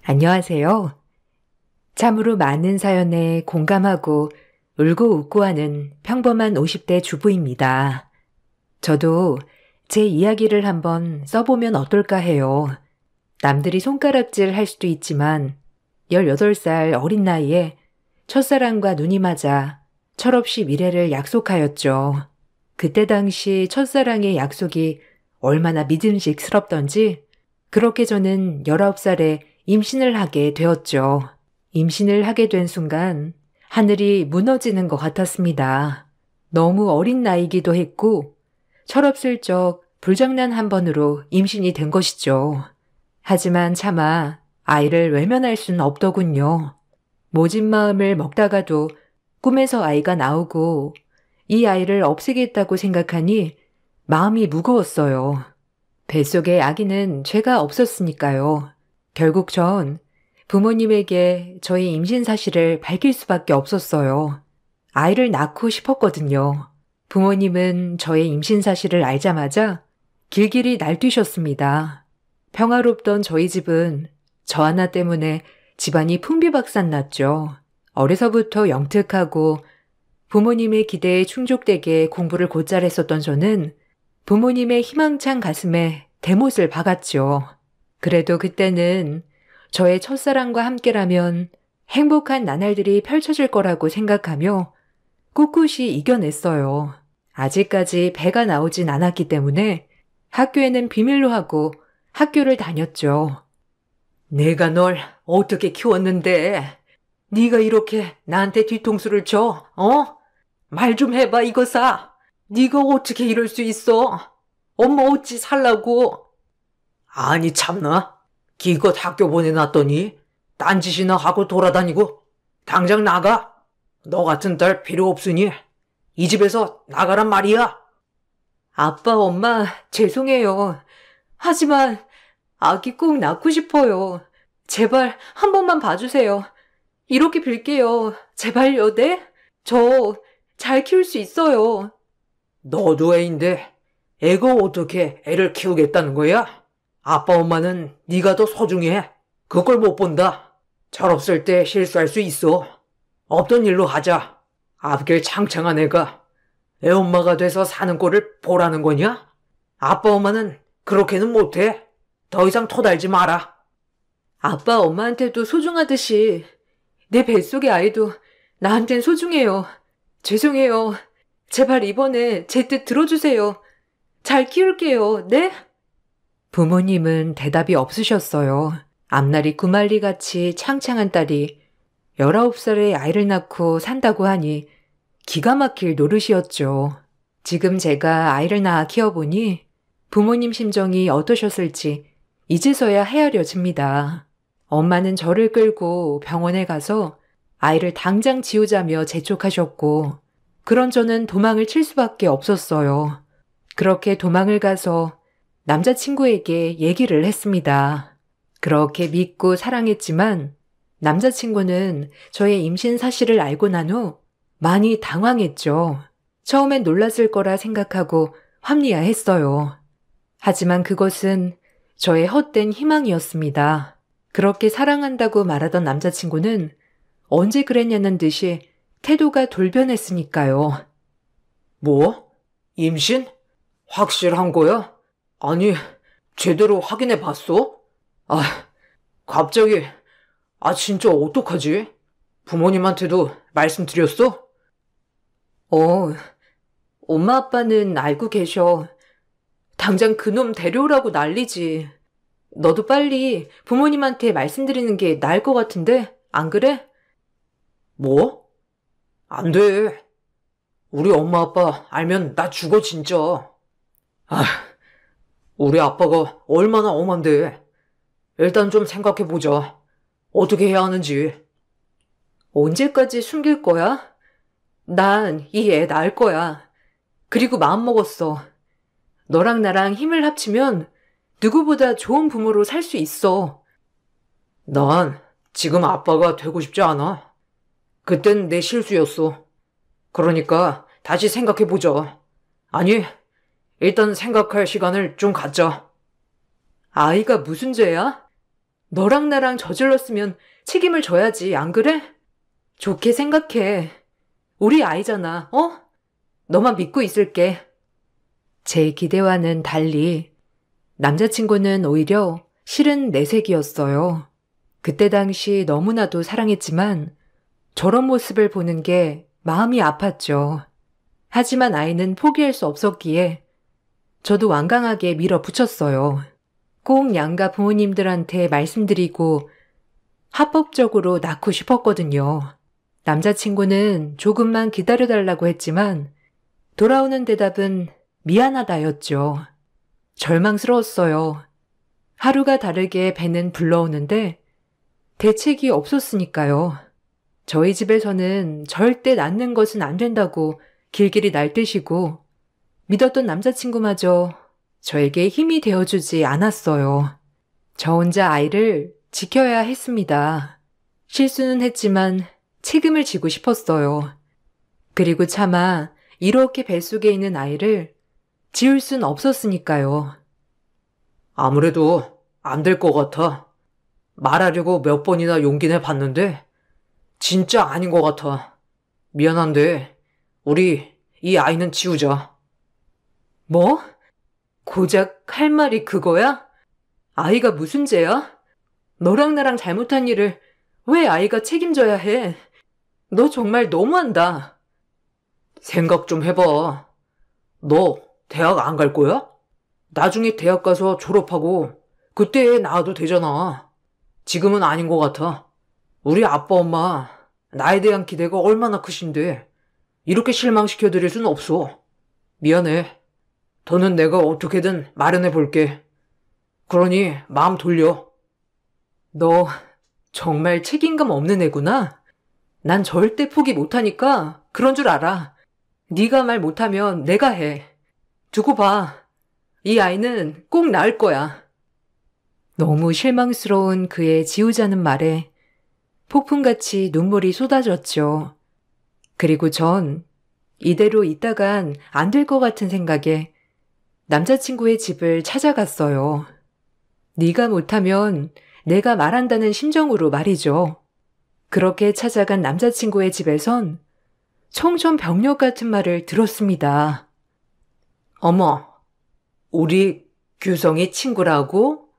안녕하세요. 참으로 많은 사연에 공감하고 울고 웃고 하는 평범한 50대 주부입니다. 저도 제 이야기를 한번 써보면 어떨까 해요. 남들이 손가락질 할 수도 있지만 18살 어린 나이에 첫사랑과 눈이 맞아 철없이 미래를 약속하였죠. 그때 당시 첫사랑의 약속이 얼마나 믿음직스럽던지 그렇게 저는 19살에 임신을 하게 되었죠. 임신을 하게 된 순간 하늘이 무너지는 것 같았습니다. 너무 어린 나이기도 했고 철없을적 불장난 한 번으로 임신이 된 것이죠. 하지만 차마 아이를 외면할 수는 없더군요. 모진 마음을 먹다가도 꿈에서 아이가 나오고 이 아이를 없애겠다고 생각하니 마음이 무거웠어요. 뱃속에 아기는 죄가 없었으니까요. 결국 전 부모님에게 저희 임신 사실을 밝힐 수밖에 없었어요. 아이를 낳고 싶었거든요. 부모님은 저의 임신 사실을 알자마자 길길이 날뛰셨습니다. 평화롭던 저희 집은 저 하나 때문에 집안이 풍비박산 났죠. 어려서부터 영특하고 부모님의 기대에 충족되게 공부를 곧잘 했었던 저는 부모님의 희망찬 가슴에 대못을 박았죠. 그래도 그때는 저의 첫사랑과 함께라면 행복한 나날들이 펼쳐질 거라고 생각하며 꿋꿋이 이겨냈어요. 아직까지 배가 나오진 않았기 때문에 학교에는 비밀로 하고 학교를 다녔죠. 내가 널 어떻게 키웠는데 네가 이렇게 나한테 뒤통수를 쳐? 말 좀 해봐 이거사. 네가 어떻게 이럴 수 있어? 엄마 어찌 살라고? 아니 참나. 기껏 학교 보내놨더니 딴짓이나 하고 돌아다니고 당장 나가. 너 같은 딸 필요 없으니 이 집에서 나가란 말이야. 아빠, 엄마 죄송해요. 하지만 아기 꼭 낳고 싶어요. 제발 한 번만 봐주세요. 이렇게 빌게요. 제발요, 네? 저 잘 키울 수 있어요. 너도 애인데 애가 어떻게 애를 키우겠다는 거야? 아빠 엄마는 네가 더 소중해. 그걸 못 본다. 철없을 때 실수할 수 있어. 없던 일로 하자. 앞길 창창한 애가 애 엄마가 돼서 사는 꼴을 보라는 거냐? 아빠 엄마는 그렇게는 못해. 더 이상 토달지 마라. 아빠 엄마한테도 소중하듯이 내 뱃속의 아이도 나한텐 소중해요. 죄송해요. 제발 이번에 제 뜻 들어주세요. 잘 키울게요. 네? 부모님은 대답이 없으셨어요. 앞날이 구말리같이 창창한 딸이 19살에 아이를 낳고 산다고 하니 기가 막힐 노릇이었죠. 지금 제가 아이를 낳아 키워보니 부모님 심정이 어떠셨을지 이제서야 헤아려집니다. 엄마는 저를 끌고 병원에 가서 아이를 당장 지우자며 재촉하셨고 그런 저는 도망을 칠 수밖에 없었어요. 그렇게 도망을 가서 남자친구에게 얘기를 했습니다. 그렇게 믿고 사랑했지만 남자친구는 저의 임신 사실을 알고 난 후 많이 당황했죠. 처음엔 놀랐을 거라 생각하고 합리화했어요. 하지만 그것은 저의 헛된 희망이었습니다. 그렇게 사랑한다고 말하던 남자친구는 언제 그랬냐는 듯이 태도가 돌변했으니까요. 뭐? 임신? 확실한 거야? 아니, 제대로 확인해 봤어? 갑자기, 진짜 어떡하지? 부모님한테도 말씀드렸어? 엄마 아빠는 알고 계셔. 당장 그놈 데려오라고 난리지. 너도 빨리 부모님한테 말씀드리는 게 나을 것 같은데, 안 그래? 뭐? 안 돼. 우리 엄마 아빠 알면 나 죽어 진짜. 우리 아빠가 얼마나 엄한데. 일단 좀 생각해보자. 어떻게 해야 하는지. 언제까지 숨길 거야? 난 이 애 낳을 거야. 그리고 마음먹었어. 너랑 나랑 힘을 합치면 누구보다 좋은 부모로 살 수 있어. 난 지금 아빠가 되고 싶지 않아. 그땐 내 실수였어. 그러니까 다시 생각해보자. 아니, 일단 생각할 시간을 좀 갖자. 아이가 무슨 죄야? 너랑 나랑 저질렀으면 책임을 져야지, 안 그래? 좋게 생각해. 우리 아이잖아, 어? 너만 믿고 있을게. 제 기대와는 달리 남자친구는 오히려 실은 내색이었어요. 그때 당시 너무나도 사랑했지만 저런 모습을 보는 게 마음이 아팠죠. 하지만 아이는 포기할 수 없었기에 저도 완강하게 밀어붙였어요. 꼭 양가 부모님들한테 말씀드리고 합법적으로 낳고 싶었거든요. 남자친구는 조금만 기다려달라고 했지만 돌아오는 대답은 미안하다였죠. 절망스러웠어요. 하루가 다르게 배는 불러오는데 대책이 없었으니까요. 저희 집에서는 절대 낳는 것은 안 된다고 길길이 날뛰시고 믿었던 남자친구마저 저에게 힘이 되어주지 않았어요. 저 혼자 아이를 지켜야 했습니다. 실수는 했지만 책임을 지고 싶었어요. 그리고 차마 이렇게 뱃속에 있는 아이를 지울 순 없었으니까요. 아무래도 안 될 것 같아. 말하려고 몇 번이나 용기 내봤는데 진짜 아닌 것 같아. 미안한데 우리 이 아이는 지우자. 뭐? 고작 할 말이 그거야? 아이가 무슨 죄야? 너랑 나랑 잘못한 일을 왜 아이가 책임져야 해? 너 정말 너무한다. 생각 좀 해봐. 너 대학 안 갈 거야? 나중에 대학 가서 졸업하고 그때 애 낳아도 되잖아. 지금은 아닌 것 같아. 우리 아빠 엄마 나에 대한 기대가 얼마나 크신데 이렇게 실망시켜드릴 순 없어. 미안해. 더는 내가 어떻게든 마련해 볼게. 그러니 마음 돌려. 너 정말 책임감 없는 애구나. 난 절대 포기 못하니까 그런 줄 알아. 네가 말 못하면 내가 해. 두고 봐. 이 아이는 꼭 낳을 거야. 너무 실망스러운 그의 지우자는 말에 폭풍같이 눈물이 쏟아졌죠. 그리고 전 이대로 있다간 안 될 것 같은 생각에 남자친구의 집을 찾아갔어요. 네가 못하면 내가 말한다는 심정으로 말이죠. 그렇게 찾아간 남자친구의 집에선 청천벽력 같은 말을 들었습니다. 어머, 우리 규성이 친구라고?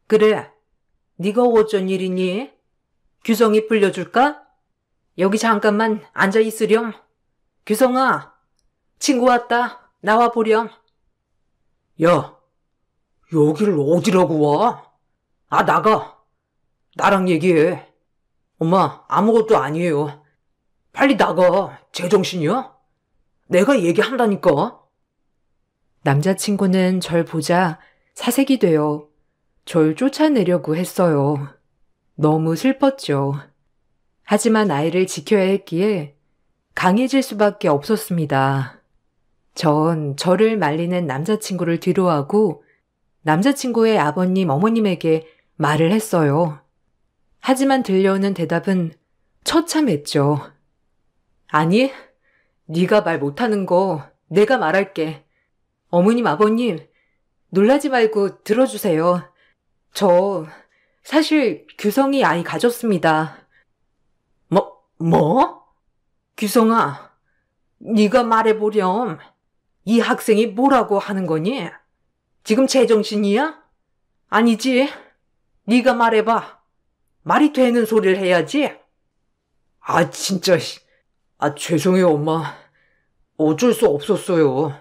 그래, 네가 어쩐 일이니? 규성이 불려줄까? 여기 잠깐만 앉아 있으렴. 규성아, 친구 왔다. 나와 보렴. 야, 여길 어디라고 와? 아, 나가. 나랑 얘기해. 엄마, 아무것도 아니에요. 빨리 나가. 제정신이야? 내가 얘기한다니까. 남자친구는 절 보자 사색이 되어 절 쫓아내려고 했어요. 너무 슬펐죠. 하지만 아이를 지켜야 했기에 강해질 수밖에 없었습니다. 전 저를 말리는 남자친구를 뒤로하고 남자친구의 아버님, 어머님에게 말을 했어요. 하지만 들려오는 대답은 처참했죠. 아니, 네가 말 못하는 거 내가 말할게. 어머님, 아버님, 놀라지 말고 들어주세요. 저 사실 규성이 아이 가졌습니다. 뭐? 규성아, 네가 말해보렴. 이 학생이 뭐라고 하는 거니? 지금 제정신이야? 아니지. 네가 말해봐. 말이 되는 소리를 해야지. 아, 진짜. 아, 죄송해요, 엄마. 어쩔 수 없었어요.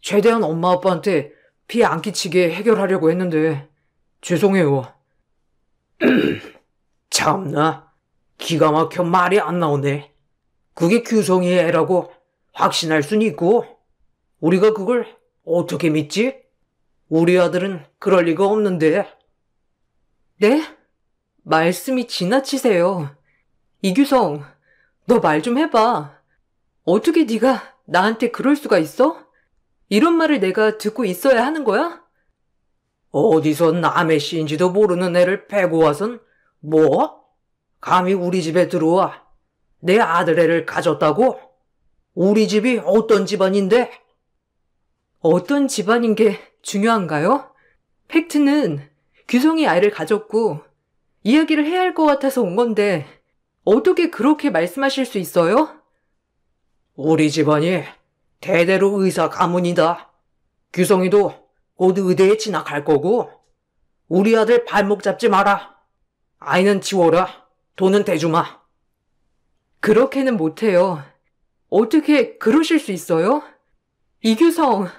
최대한 엄마 아빠한테 피해 안 끼치게 해결하려고 했는데 죄송해요. 참나, 기가 막혀 말이 안 나오네. 그게 규성이의 애라고 확신할 순 있고 우리가 그걸 어떻게 믿지? 우리 아들은 그럴 리가 없는데. 네? 말씀이 지나치세요. 이규성, 너 말 좀 해봐. 어떻게 네가 나한테 그럴 수가 있어? 이런 말을 내가 듣고 있어야 하는 거야? 어디서 남의 씨인지도 모르는 애를 패고 와선 뭐? 감히 우리 집에 들어와 내 아들 애를 가졌다고? 우리 집이 어떤 집안인데? 어떤 집안인 게 중요한가요? 팩트는 규성이 아이를 가졌고 이야기를 해야 할 것 같아서 온 건데 어떻게 그렇게 말씀하실 수 있어요? 우리 집안이 대대로 의사 가문이다. 규성이도 곧 의대에 진학할 거고 우리 아들 발목 잡지 마라. 아이는 지워라. 돈은 대주마. 그렇게는 못해요. 어떻게 그러실 수 있어요? 이규성,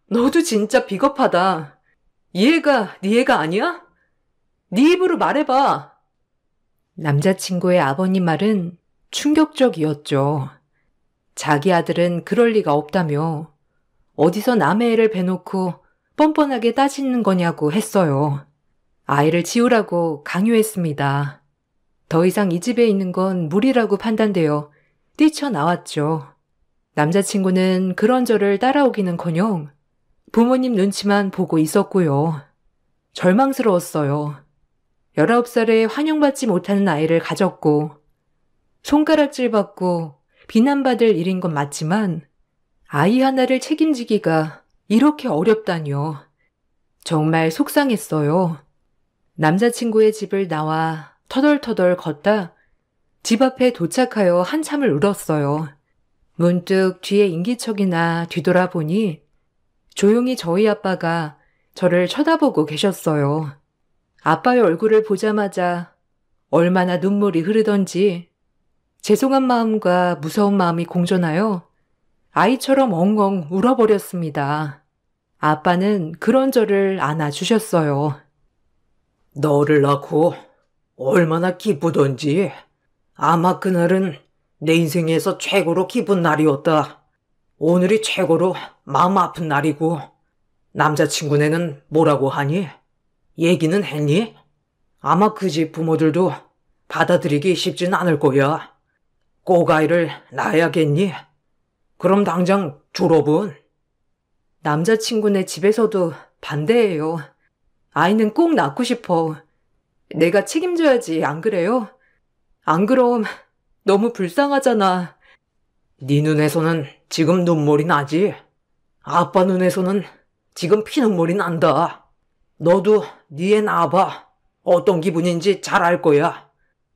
너도 진짜 비겁하다. 이 애가 네 애가 아니야? 네 입으로 말해봐. 남자친구의 아버님 말은 충격적이었죠. 자기 아들은 그럴 리가 없다며 어디서 남의 애를 베놓고 뻔뻔하게 따지는 거냐고 했어요. 아이를 지우라고 강요했습니다. 더 이상 이 집에 있는 건 무리라고 판단되어 뛰쳐나왔죠. 남자친구는 그런 저를 따라오기는커녕 부모님 눈치만 보고 있었고요. 절망스러웠어요. 19살에 환영받지 못하는 아이를 가졌고 손가락질 받고 비난받을 일인 건 맞지만 아이 하나를 책임지기가 이렇게 어렵다뇨. 정말 속상했어요. 남자친구의 집을 나와 터덜터덜 걷다 집 앞에 도착하여 한참을 울었어요. 문득 뒤에 인기척이나 뒤돌아보니 조용히 저희 아빠가 저를 쳐다보고 계셨어요. 아빠의 얼굴을 보자마자 얼마나 눈물이 흐르던지 죄송한 마음과 무서운 마음이 공존하여 아이처럼 엉엉 울어버렸습니다. 아빠는 그런 저를 안아주셨어요. 너를 낳고 얼마나 기쁘던지. 아마 그날은 내 인생에서 최고로 기쁜 날이었다. 오늘이 최고로 마음 아픈 날이고 남자친구네는 뭐라고 하니? 얘기는 했니? 아마 그 집 부모들도 받아들이기 쉽진 않을 거야. 꼭 아이를 낳아야겠니? 그럼 당장 졸업은? 남자친구네 집에서도 반대해요. 아이는 꼭 낳고 싶어. 내가 책임져야지, 안 그래요? 안 그럼 너무 불쌍하잖아. 네 눈에서는 지금 눈물이 나지? 아빠 눈에서는 지금 피눈물이 난다. 너도 네 애 낳아봐. 어떤 기분인지 잘 알 거야.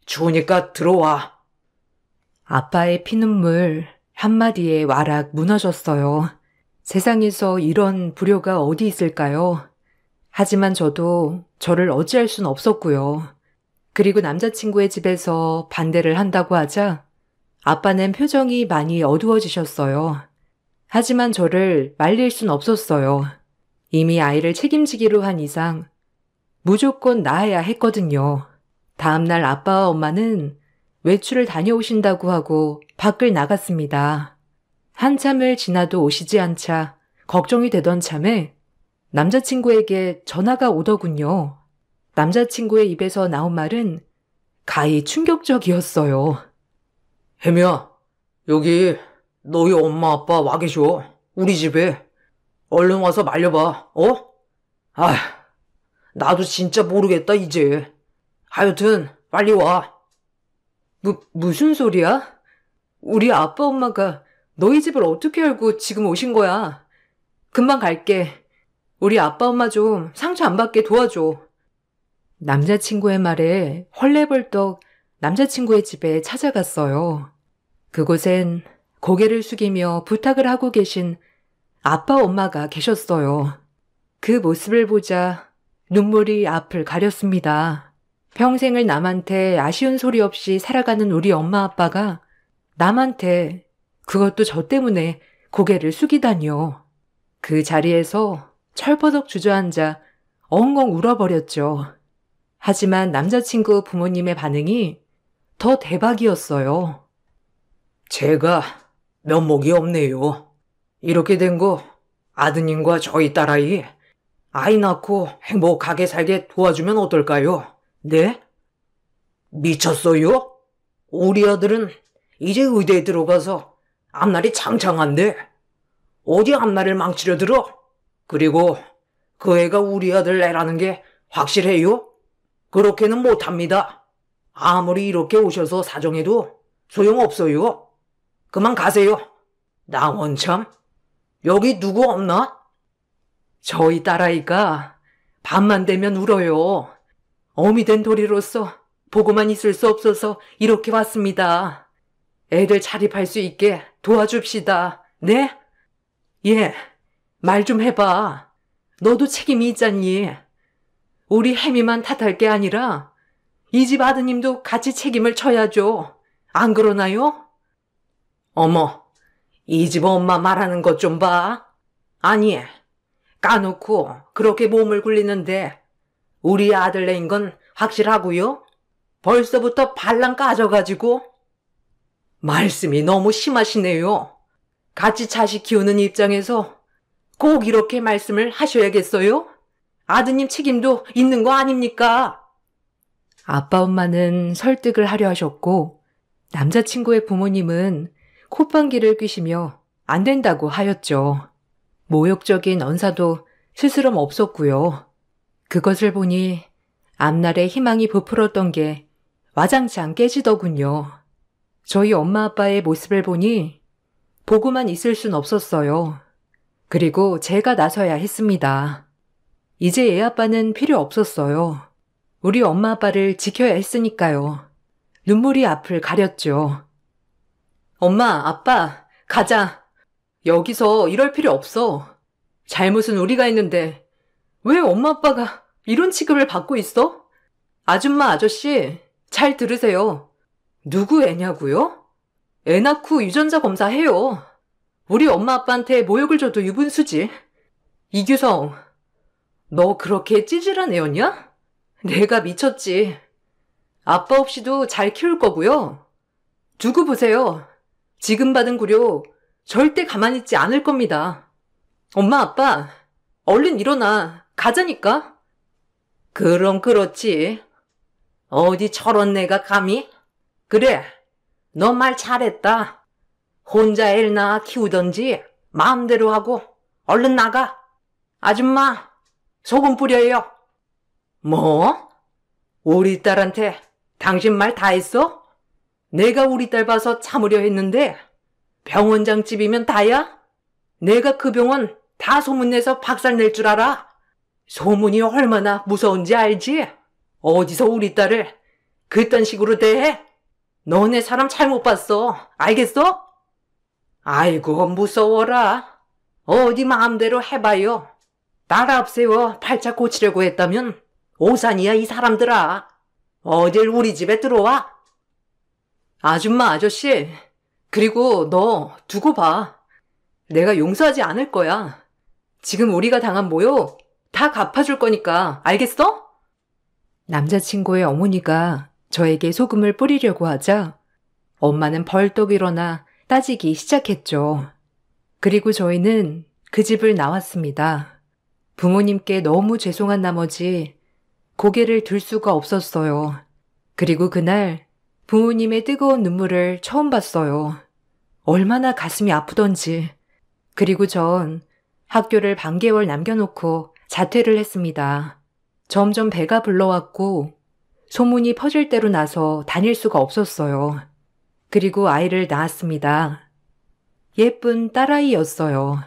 추우니까 들어와. 아빠의 피눈물 한마디에 와락 무너졌어요. 세상에서 이런 불효가 어디 있을까요? 하지만 저도 저를 어찌할 순 없었고요. 그리고 남자친구의 집에서 반대를 한다고 하자 아빠는 표정이 많이 어두워지셨어요. 하지만 저를 말릴 순 없었어요. 이미 아이를 책임지기로 한 이상 무조건 낳아야 했거든요. 다음날 아빠와 엄마는 외출을 다녀오신다고 하고 밖을 나갔습니다. 한참을 지나도 오시지 않자 걱정이 되던 참에 남자친구에게 전화가 오더군요. 남자친구의 입에서 나온 말은 가히 충격적이었어요. 혜미야, 여기 너희 엄마 아빠 와 계셔. 우리 집에. 얼른 와서 말려봐. 어? 아, 나도 진짜 모르겠다 이제. 하여튼 빨리 와. 무슨 소리야? 우리 아빠 엄마가 너희 집을 어떻게 알고 지금 오신 거야? 금방 갈게. 우리 아빠 엄마 좀 상처 안 받게 도와줘. 남자친구의 말에 헐레벌떡 남자친구의 집에 찾아갔어요. 그곳엔 고개를 숙이며 부탁을 하고 계신 아빠 엄마가 계셨어요. 그 모습을 보자 눈물이 앞을 가렸습니다. 평생을 남한테 아쉬운 소리 없이 살아가는 우리 엄마 아빠가 남한테, 그것도 저 때문에 고개를 숙이다니요. 그 자리에서 철버덕 주저앉아 엉엉 울어버렸죠. 하지만 남자친구 부모님의 반응이 더 대박이었어요. 제가 면목이 없네요. 이렇게 된 거 아드님과 저희 딸아이 아이 낳고 행복하게 살게 도와주면 어떨까요? 네? 미쳤어요? 우리 아들은 이제 의대에 들어가서 앞날이 창창한데 어디 앞날을 망치려 들어? 그리고 그 애가 우리 아들 애라는 게 확실해요? 그렇게는 못합니다. 아무리 이렇게 오셔서 사정해도 소용없어요. 그만 가세요. 나 원참. 여기 누구 없나? 저희 딸아이가 밤만 되면 울어요. 어미 된 도리로서 보고만 있을 수 없어서 이렇게 왔습니다. 애들 자립할 수 있게 도와줍시다. 네? 예, 말 좀 해봐. 너도 책임이 있잖니. 우리 혜미만 탓할 게 아니라 이 집 아드님도 같이 책임을 져야죠. 안 그러나요? 어머, 이 집 엄마 말하는 것 좀 봐. 아니, 까놓고 그렇게 몸을 굴리는데 우리 아들네인 건 확실하고요? 벌써부터 발랑 까져가지고. 말씀이 너무 심하시네요. 같이 자식 키우는 입장에서 꼭 이렇게 말씀을 하셔야겠어요? 아드님 책임도 있는 거 아닙니까? 아빠 엄마는 설득을 하려 하셨고 남자친구의 부모님은 콧방귀를 뀌시며 안 된다고 하였죠. 모욕적인 언사도 스스럼 없었고요. 그것을 보니 앞날에 희망이 부풀었던 게 와장창 깨지더군요. 저희 엄마 아빠의 모습을 보니 보고만 있을 순 없었어요. 그리고 제가 나서야 했습니다. 이제 애 아빠는 필요 없었어요. 우리 엄마 아빠를 지켜야 했으니까요. 눈물이 앞을 가렸죠. 엄마, 아빠, 가자. 여기서 이럴 필요 없어. 잘못은 우리가 했는데 왜 엄마 아빠가 이런 취급을 받고 있어? 아줌마, 아저씨, 잘 들으세요. 누구 애냐고요? 애 낳고 유전자 검사해요. 우리 엄마 아빠한테 모욕을 줘도 유분수지. 이규성, 너 그렇게 찌질한 애였냐? 내가 미쳤지. 아빠 없이도 잘 키울 거고요. 두고 보세요. 지금 받은 구료 절대 가만히 있지 않을 겁니다. 엄마, 아빠, 얼른 일어나. 가자니까. 그럼 그렇지. 어디 저런 내가 감히? 그래, 너 말 잘했다. 혼자 애를 낳아 키우던지 마음대로 하고 얼른 나가. 아줌마, 소금 뿌려요. 뭐? 우리 딸한테 당신 말 다 했어? 내가 우리 딸 봐서 참으려 했는데 병원장집이면 다야? 내가 그 병원 다 소문내서 박살낼 줄 알아? 소문이 얼마나 무서운지 알지? 어디서 우리 딸을 그딴 식으로 대해? 너네 사람 잘못 봤어. 알겠어? 아이고, 무서워라. 어디 마음대로 해봐요. 딸 앞세워 팔자 고치려고 했다면 오산이야, 이 사람들아. 어딜 우리 집에 들어와? 아줌마, 아저씨, 그리고 너 두고 봐. 내가 용서하지 않을 거야. 지금 우리가 당한 모욕 다 갚아줄 거니까, 알겠어? 남자친구의 어머니가 저에게 소금을 뿌리려고 하자 엄마는 벌떡 일어나 따지기 시작했죠. 그리고 저희는 그 집을 나왔습니다. 부모님께 너무 죄송한 나머지 고개를 들 수가 없었어요. 그리고 그날 부모님의 뜨거운 눈물을 처음 봤어요. 얼마나 가슴이 아프던지. 그리고 전 학교를 반개월 남겨놓고 자퇴를 했습니다. 점점 배가 불러왔고 소문이 퍼질 대로 나서 다닐 수가 없었어요. 그리고 아이를 낳았습니다. 예쁜 딸아이였어요.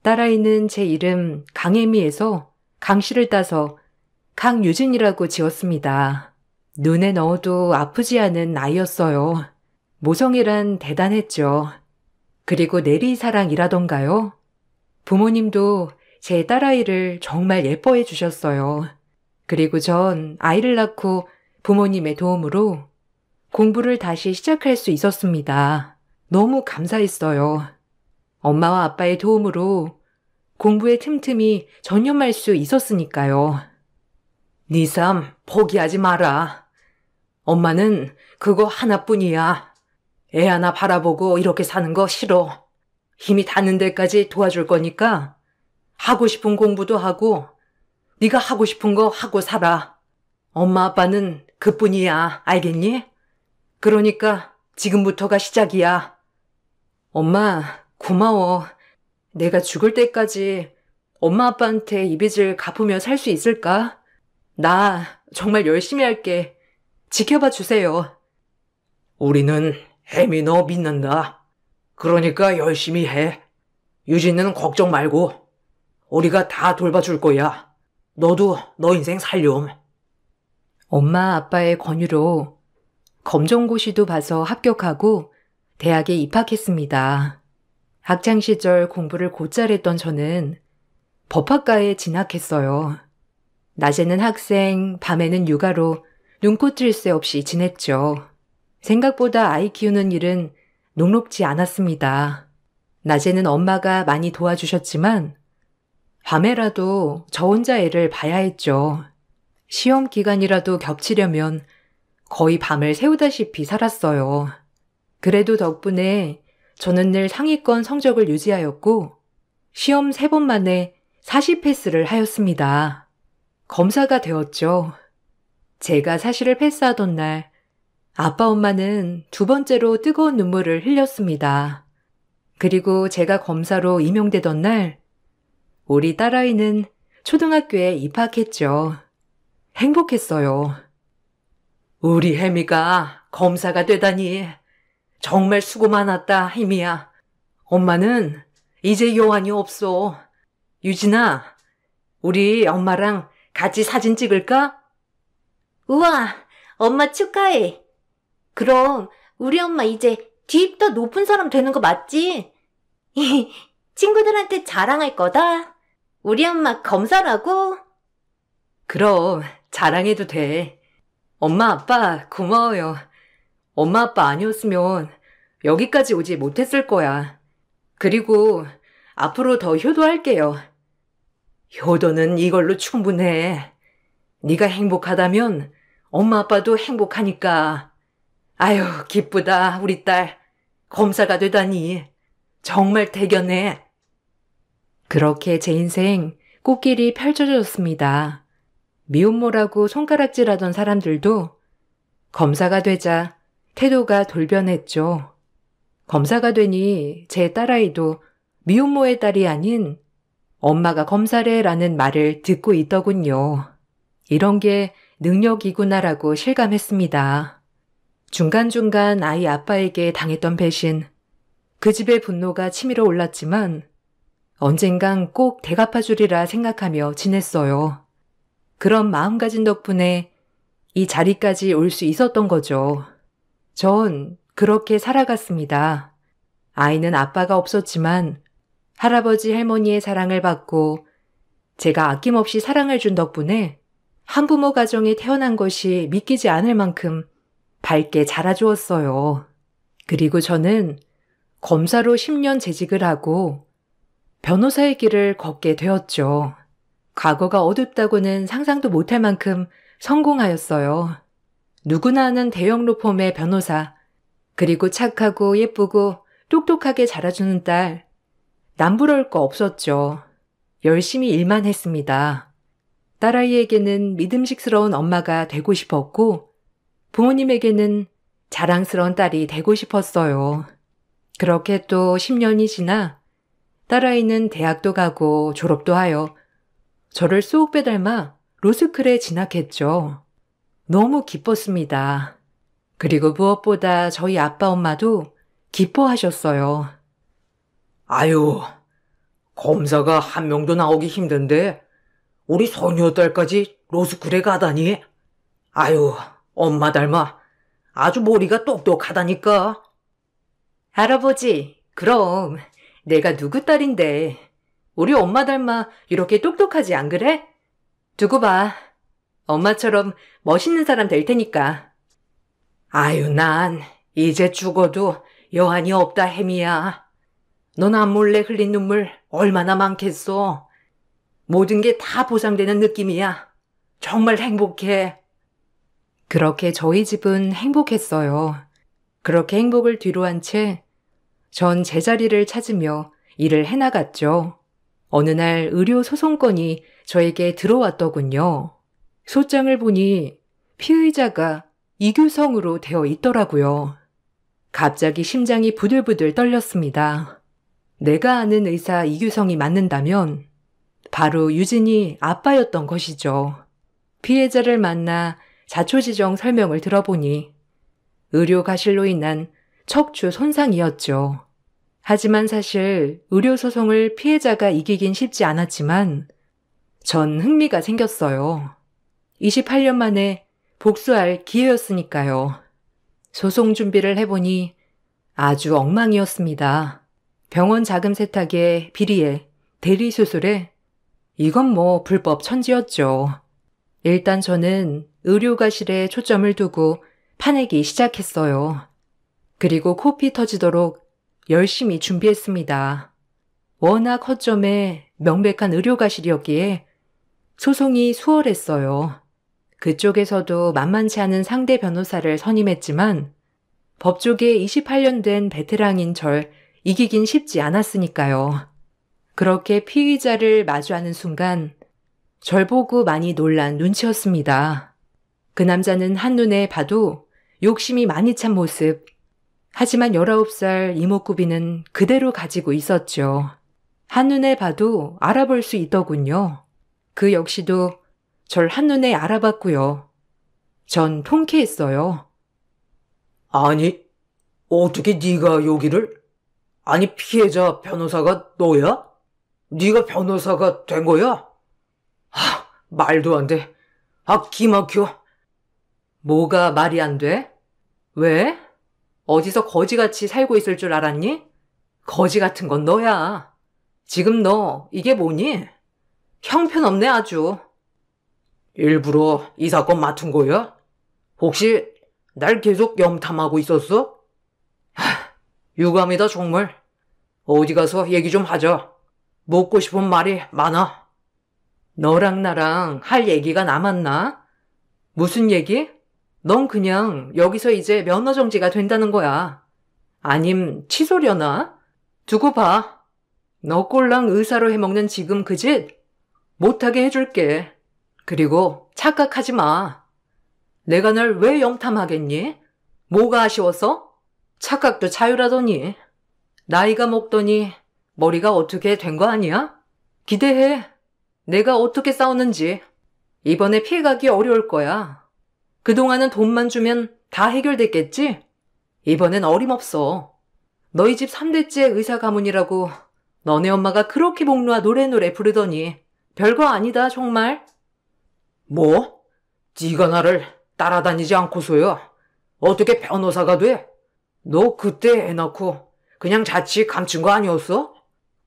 딸아이는 제 이름 강혜미에서 강씨를 따서 강유진이라고 지었습니다. 눈에 넣어도 아프지 않은 아이였어요. 모성애란 대단했죠. 그리고 내리사랑이라던가요. 부모님도 제 딸아이를 정말 예뻐해 주셨어요. 그리고 전 아이를 낳고 부모님의 도움으로 공부를 다시 시작할 수 있었습니다. 너무 감사했어요. 엄마와 아빠의 도움으로 공부에 틈틈이 전념할 수 있었으니까요. 네 삶 포기하지 마라. 엄마는 그거 하나뿐이야. 애 하나 바라보고 이렇게 사는 거 싫어. 힘이 닿는 데까지 도와줄 거니까 하고 싶은 공부도 하고 네가 하고 싶은 거 하고 살아. 엄마 아빠는 그뿐이야. 알겠니? 그러니까 지금부터가 시작이야. 엄마, 고마워. 내가 죽을 때까지 엄마 아빠한테 이 빚을 갚으며 살 수 있을까? 나 정말 열심히 할게. 지켜봐 주세요. 우리는 혜미 너 믿는다. 그러니까 열심히 해. 유진은 걱정 말고 우리가 다 돌봐줄 거야. 너도 너 인생 살렴. 엄마 아빠의 권유로 검정고시도 봐서 합격하고 대학에 입학했습니다. 학창시절 공부를 곧잘 했던 저는 법학과에 진학했어요. 낮에는 학생, 밤에는 육아로 눈코 뜰 새 없이 지냈죠. 생각보다 아이 키우는 일은 녹록지 않았습니다. 낮에는 엄마가 많이 도와주셨지만 밤에라도 저 혼자 애를 봐야 했죠. 시험 기간이라도 겹치려면 거의 밤을 새우다시피 살았어요. 그래도 덕분에 저는 늘 상위권 성적을 유지하였고 시험 3번 만에 40패스를 하였습니다. 검사가 되었죠. 제가 사실을 패스하던 날 아빠 엄마는 2번째로 뜨거운 눈물을 흘렸습니다. 그리고 제가 검사로 임용되던 날 우리 딸아이는 초등학교에 입학했죠. 행복했어요. 우리 혜미가 검사가 되다니 정말 수고 많았다, 혜미야. 엄마는 이제 여한이 없어. 유진아, 우리 엄마랑 같이 사진 찍을까? 우와, 엄마 축하해. 그럼 우리 엄마 이제 뒤입더 높은 사람 되는 거 맞지? 친구들한테 자랑할 거다. 우리 엄마 검사라고? 그럼 자랑해도 돼. 엄마 아빠 고마워요. 엄마 아빠 아니었으면 여기까지 오지 못했을 거야. 그리고 앞으로 더 효도할게요. 효도는 이걸로 충분해. 네가 행복하다면 엄마 아빠도 행복하니까. 아유, 기쁘다 우리 딸. 검사가 되다니. 정말 대견해. 그렇게 제 인생 꽃길이 펼쳐졌습니다. 미혼모라고 손가락질하던 사람들도 검사가 되자 태도가 돌변했죠. 검사가 되니 제 딸아이도 미혼모의 딸이 아닌 엄마가 검사래라는 말을 듣고 있더군요. 이런 게 능력이구나라고 실감했습니다. 중간중간 아이 아빠에게 당했던 배신, 그 집의 분노가 치밀어 올랐지만 언젠간 꼭 대갚아주리라 생각하며 지냈어요. 그런 마음가짐 덕분에 이 자리까지 올 수 있었던 거죠. 전 그렇게 살아갔습니다. 아이는 아빠가 없었지만 할아버지 할머니의 사랑을 받고 제가 아낌없이 사랑을 준 덕분에 한부모 가정에 태어난 것이 믿기지 않을 만큼 밝게 자라주었어요. 그리고 저는 검사로 10년 재직을 하고 변호사의 길을 걷게 되었죠. 과거가 어둡다고는 상상도 못할 만큼 성공하였어요. 누구나 아는 대형 로펌의 변호사, 그리고 착하고 예쁘고 똑똑하게 자라주는 딸, 남부러울 거 없었죠. 열심히 일만 했습니다. 딸아이에게는 믿음직스러운 엄마가 되고 싶었고 부모님에게는 자랑스러운 딸이 되고 싶었어요. 그렇게 또 10년이 지나 딸아이는 대학도 가고 졸업도 하여 저를 쏙 빼닮아 로스쿨에 진학했죠. 너무 기뻤습니다. 그리고 무엇보다 저희 아빠 엄마도 기뻐하셨어요. 아유, 검사가 한 명도 나오기 힘든데 우리 소녀 딸까지 로스쿨에 가다니. 아유, 엄마 닮아 아주 머리가 똑똑하다니까. 할아버지, 그럼 내가 누구 딸인데 우리 엄마 닮아 이렇게 똑똑하지 안 그래? 두고 봐. 엄마처럼 멋있는 사람 될 테니까. 아유, 난 이제 죽어도 여한이 없다, 혜미야. 넌 안몰래 흘린 눈물 얼마나 많겠어. 모든 게 다 보상되는 느낌이야. 정말 행복해. 그렇게 저희 집은 행복했어요. 그렇게 행복을 뒤로 한 채 전 제자리를 찾으며 일을 해나갔죠. 어느 날 의료 소송건이 저에게 들어왔더군요. 소장을 보니 피의자가 이규성으로 되어 있더라고요. 갑자기 심장이 부들부들 떨렸습니다. 내가 아는 의사 이규성이 맞는다면 바로 유진이 아빠였던 것이죠. 피해자를 만나 자초지종 설명을 들어보니 의료가실로 인한 척추 손상이었죠. 하지만 사실 의료소송을 피해자가 이기긴 쉽지 않았지만 전 흥미가 생겼어요. 28년 만에 복수할 기회였으니까요. 소송 준비를 해보니 아주 엉망이었습니다. 병원 자금 세탁에 비리에 대리 수술에 이건 뭐 불법 천지였죠. 일단 저는 의료가실에 초점을 두고 파내기 시작했어요. 그리고 코피 터지도록 열심히 준비했습니다. 워낙 허점에 명백한 의료가실이었기에 소송이 수월했어요. 그쪽에서도 만만치 않은 상대 변호사를 선임했지만 법조계 28년 된 베테랑인 절 이기긴 쉽지 않았으니까요. 그렇게 피의자를 마주하는 순간 절 보고 많이 놀란 눈치였습니다. 그 남자는 한눈에 봐도 욕심이 많이 찬 모습. 하지만 19살 이목구비는 그대로 가지고 있었죠. 한눈에 봐도 알아볼 수 있더군요. 그 역시도 절 한눈에 알아봤고요. 전 통쾌했어요. 아니, 어떻게 네가 여기를? 아니, 피해자 변호사가 너야? 네가 변호사가 된 거야? 말도 안 돼. 기막혀. 뭐가 말이 안 돼? 왜? 어디서 거지같이 살고 있을 줄 알았니? 거지 같은 건 너야. 지금 너 이게 뭐니? 형편없네 아주. 일부러 이 사건 맡은 거야? 혹시 날 계속 염탐하고 있었어? 유감이다 정말. 어디 가서 얘기 좀 하자. 묻고 싶은 말이 많아. 너랑 나랑 할 얘기가 남았나? 무슨 얘기? 넌 그냥 여기서 이제 면허 정지가 된다는 거야. 아님 취소려나? 두고 봐. 너 꼴랑 의사로 해먹는 지금 그 짓 못하게 해줄게. 그리고 착각하지 마. 내가 널 왜 염탐하겠니? 뭐가 아쉬워서? 착각도 자유라더니. 나이가 먹더니 머리가 어떻게 된 거 아니야? 기대해. 내가 어떻게 싸우는지. 이번에 피해가기 어려울 거야. 그동안은 돈만 주면 다 해결됐겠지? 이번엔 어림없어. 너희 집 3대째 의사 가문이라고 너네 엄마가 그렇게 복로와 노래 부르더니 별거 아니다 정말. 뭐? 네가 나를 따라다니지 않고서야 어떻게 변호사가 돼? 너 그때 애 낳고 그냥 자칫 감춘 거 아니었어?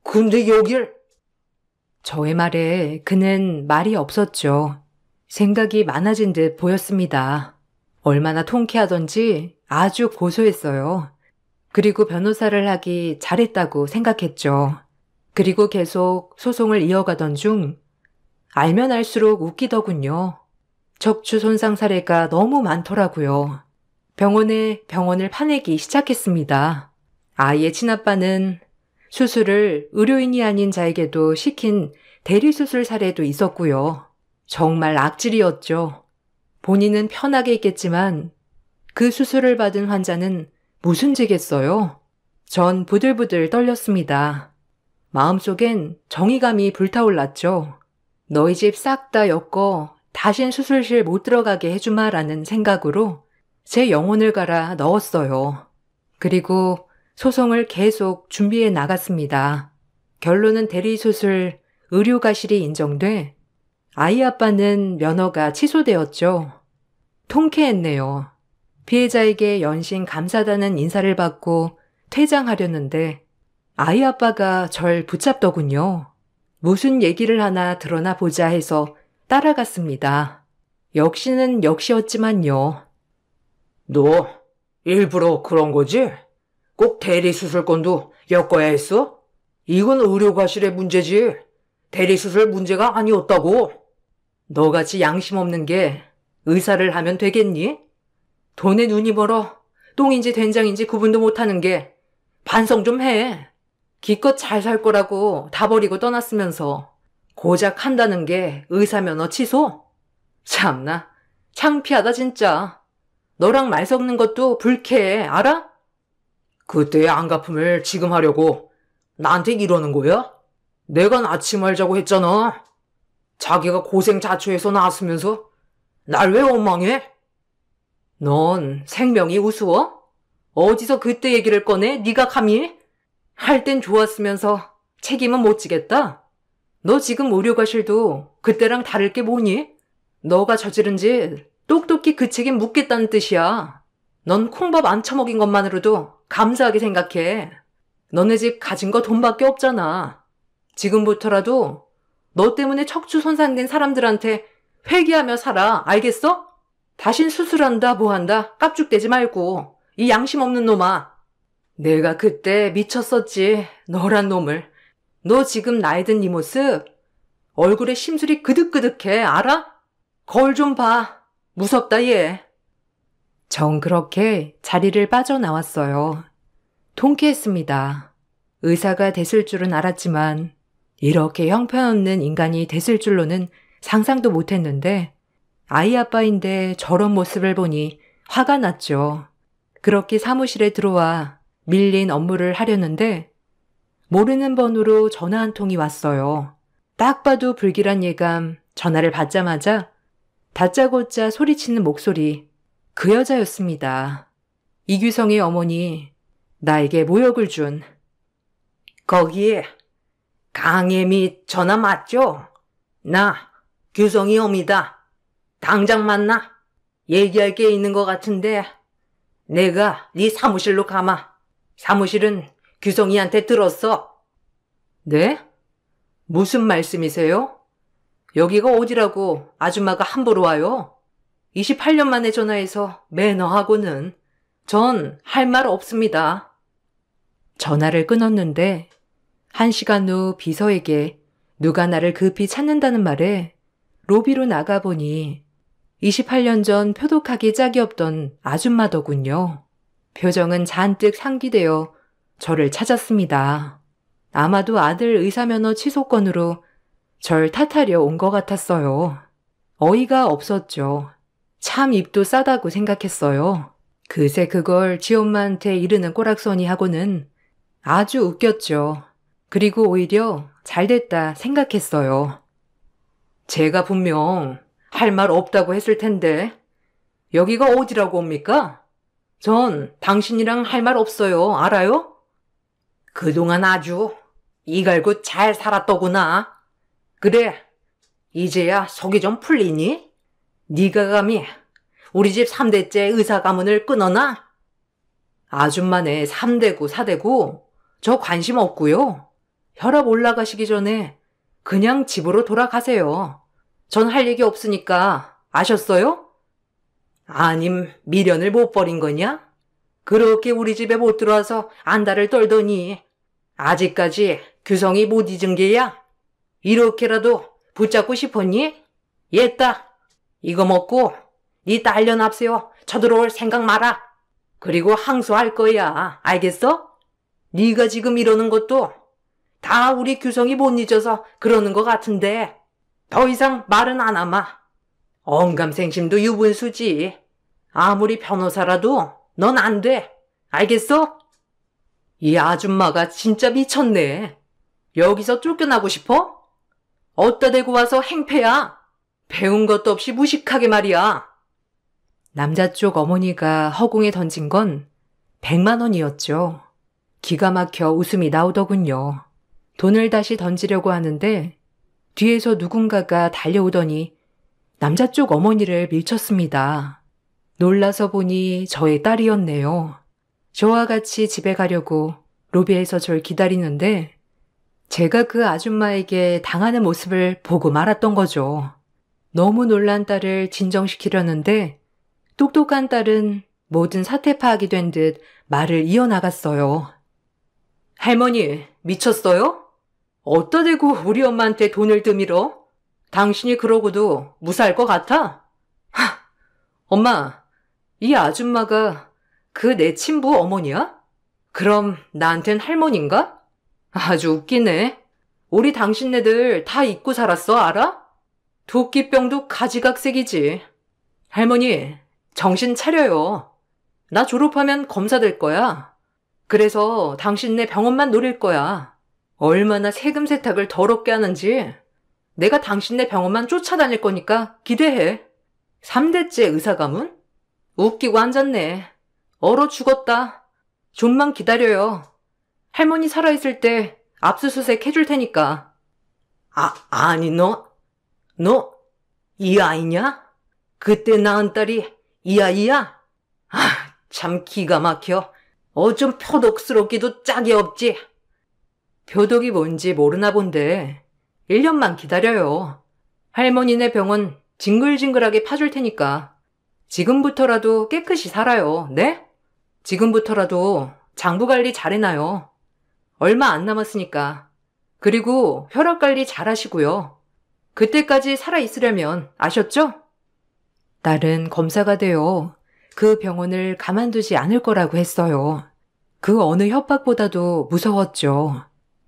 근데 여길... 저의 말에 그는 말이 없었죠. 생각이 많아진 듯 보였습니다. 얼마나 통쾌하던지 아주 고소했어요. 그리고 변호사를 하기 잘했다고 생각했죠. 그리고 계속 소송을 이어가던 중 알면 알수록 웃기더군요. 척추 손상 사례가 너무 많더라고요. 병원을 파내기 시작했습니다. 아이의 친아빠는 수술을 의료인이 아닌 자에게도 시킨 대리수술 사례도 있었고요. 정말 악질이었죠. 본인은 편하게 있겠지만 그 수술을 받은 환자는 무슨 죄겠어요? 전 부들부들 떨렸습니다. 마음속엔 정의감이 불타올랐죠. 너희 집 싹 다 엮어 다신 수술실 못 들어가게 해주마라는 생각으로 제 영혼을 갈아 넣었어요. 그리고 소송을 계속 준비해 나갔습니다. 결론은 대리수술 의료가실이 인정돼 아이 아빠는 면허가 취소되었죠. 통쾌했네요. 피해자에게 연신 감사하다는 인사를 받고 퇴장하려는데 아이 아빠가 절 붙잡더군요. 무슨 얘기를 하나 드러나 보자 해서 따라갔습니다. 역시는 역시였지만요. 너 일부러 그런 거지? 꼭 대리수술권도 엮어야 했어? 이건 의료과실의 문제지. 대리수술 문제가 아니었다고. 너같이 양심 없는 게 의사를 하면 되겠니? 돈에 눈이 멀어 똥인지 된장인지 구분도 못하는 게 반성 좀 해. 기껏 잘 살 거라고 다 버리고 떠났으면서 고작 한다는 게 의사 면허 취소? 참나 창피하다 진짜. 너랑 말 섞는 것도 불쾌해 알아? 그때의 안갚음을 지금 하려고 나한테 이러는 거야? 내가 낳지 말자고 했잖아. 자기가 고생 자초해서 낳았으면서 날 왜 원망해? 넌 생명이 우스워? 어디서 그때 얘기를 꺼내? 네가 감히? 할 땐 좋았으면서 책임은 못 지겠다. 너 지금 의료과실도 그때랑 다를 게 뭐니? 너가 저지른 짓 똑똑히 그 책임 묻겠다는 뜻이야. 넌 콩밥 안 처먹인 것만으로도 감사하게 생각해. 너네 집 가진 거 돈밖에 없잖아. 지금부터라도 너 때문에 척추 손상된 사람들한테 회개하며 살아. 알겠어? 다신 수술한다 뭐한다 깝죽대지 말고. 이 양심 없는 놈아. 내가 그때 미쳤었지. 너란 놈을. 너 지금 나이 든 네 모습 얼굴에 심술이 그득그득해. 알아? 거울 좀 봐. 무섭다 얘. 정 그렇게 자리를 빠져나왔어요. 통쾌했습니다. 의사가 됐을 줄은 알았지만 이렇게 형편없는 인간이 됐을 줄로는 상상도 못했는데 아이 아빠인데 저런 모습을 보니 화가 났죠. 그렇게 사무실에 들어와 밀린 업무를 하려는데 모르는 번호로 전화 한 통이 왔어요. 딱 봐도 불길한 예감. 전화를 받자마자 다짜고짜 소리치는 목소리. 그 여자였습니다. 이규성의 어머니, 나에게 모욕을 준. 거기 강혜미 전화 맞죠? 나 규성이 엄이다. 당장 만나. 얘기할 게 있는 것 같은데 내가 네 사무실로 가마. 사무실은 규성이한테 들었어. 네? 무슨 말씀이세요? 여기가 어디라고 아줌마가 함부로 와요? 28년 만에 전화해서 매너하고는 전 할 말 없습니다. 전화를 끊었는데 1시간 후 비서에게 누가 나를 급히 찾는다는 말에 로비로 나가보니 28년 전 표독하기 짝이 없던 아줌마더군요. 표정은 잔뜩 상기되어 저를 찾았습니다. 아마도 아들 의사면허 취소건으로 절 탓하려 온 것 같았어요. 어이가 없었죠. 참 입도 싸다고 생각했어요. 그새 그걸 지엄마한테 이르는 꼬락서니 하고는 아주 웃겼죠. 그리고 오히려 잘됐다 생각했어요. 제가 분명 할 말 없다고 했을 텐데 여기가 어디라고 옵니까? 전 당신이랑 할 말 없어요. 알아요? 그동안 아주 이갈고 잘 살았더구나. 그래, 이제야 속이 좀 풀리니? 네가 감히 우리 집 3대째 의사 가문을 끊어놔? 아줌마네 3대고 4대고 저 관심 없고요. 혈압 올라가시기 전에 그냥 집으로 돌아가세요. 전 할 얘기 없으니까 아셨어요? 아님 미련을 못 버린 거냐? 그렇게 우리 집에 못 들어와서 안달을 떨더니 아직까지 규성이 못 잊은 게야? 이렇게라도 붙잡고 싶었니? 옛다. 이거 먹고 네 딸년 앞세워 쳐들어올 생각 마라. 그리고 항소할 거야. 알겠어? 네가 지금 이러는 것도 다 우리 규성이 못 잊어서 그러는 것 같은데 더 이상 말은 안 하마. 언감생심도 유분수지. 아무리 변호사라도 넌 안 돼. 알겠어? 이 아줌마가 진짜 미쳤네. 여기서 쫓겨나고 싶어? 어디다 대고 와서 행패야. 배운 것도 없이 무식하게 말이야. 남자 쪽 어머니가 허공에 던진 건 100만 원이었죠. 기가 막혀 웃음이 나오더군요. 돈을 다시 던지려고 하는데 뒤에서 누군가가 달려오더니 남자 쪽 어머니를 밀쳤습니다. 놀라서 보니 저의 딸이었네요. 저와 같이 집에 가려고 로비에서 절 기다리는데 제가 그 아줌마에게 당하는 모습을 보고 말았던 거죠. 너무 놀란 딸을 진정시키려는데 똑똑한 딸은 모든 사태 파악이 된 듯 말을 이어나갔어요. 할머니, 미쳤어요? 어디다 대고 우리 엄마한테 돈을 드밀어? 당신이 그러고도 무사할 것 같아? 엄마, 이 아줌마가 그 내 친부 어머니야? 그럼 나한텐 할머니인가? 아주 웃기네. 우리 당신네들 다 잊고 살았어, 알아? 도끼병도 가지각색이지. 할머니, 정신 차려요. 나 졸업하면 검사 될 거야. 그래서 당신네 병원만 노릴 거야. 얼마나 세금 세탁을 더럽게 하는지. 내가 당신네 병원만 쫓아다닐 거니까 기대해. 3대째 의사 가문? 웃기고 앉았네. 얼어 죽었다. 좀만 기다려요. 할머니 살아있을 때 압수수색 해줄 테니까. 아니, 너, 이 아이냐? 그때 낳은 딸이 이 아이야? 참 기가 막혀. 어쩜 표독스럽기도 짝이 없지. 표독이 뭔지 모르나 본데 1년만 기다려요. 할머니네 병원 징글징글하게 파줄 테니까 지금부터라도 깨끗이 살아요. 네? 지금부터라도 장부관리 잘해놔요. 얼마 안 남았으니까. 그리고 혈압관리 잘하시고요. 그때까지 살아있으려면 아셨죠? 딸은 검사가 되어 그 병원을 가만두지 않을 거라고 했어요. 그 어느 협박보다도 무서웠죠.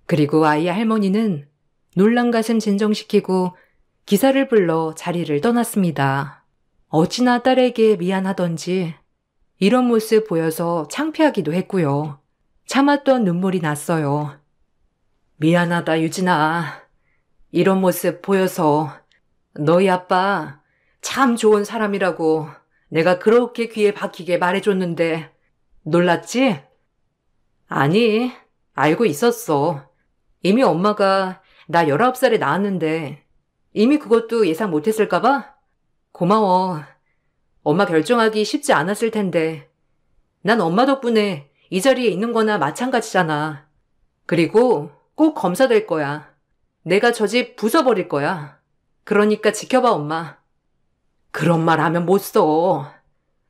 그리고 아이 할머니는 놀란 가슴 진정시키고 기사를 불러 자리를 떠났습니다. 어찌나 딸에게 미안하던지 이런 모습 보여서 창피하기도 했고요. 참았던 눈물이 났어요. 미안하다, 유진아. 이런 모습 보여서 너희 아빠 참 좋은 사람이라고 내가 그렇게 귀에 박히게 말해줬는데 놀랐지? 아니, 알고 있었어. 이미 엄마가 나 19살에 낳았는데 이미 그것도 예상 못했을까봐? 고마워. 엄마 결정하기 쉽지 않았을 텐데 난 엄마 덕분에 이 자리에 있는 거나 마찬가지잖아. 그리고 꼭 검사될 거야. 내가 저 집 부숴버릴 거야. 그러니까 지켜봐, 엄마. 그런 말 하면 못 써.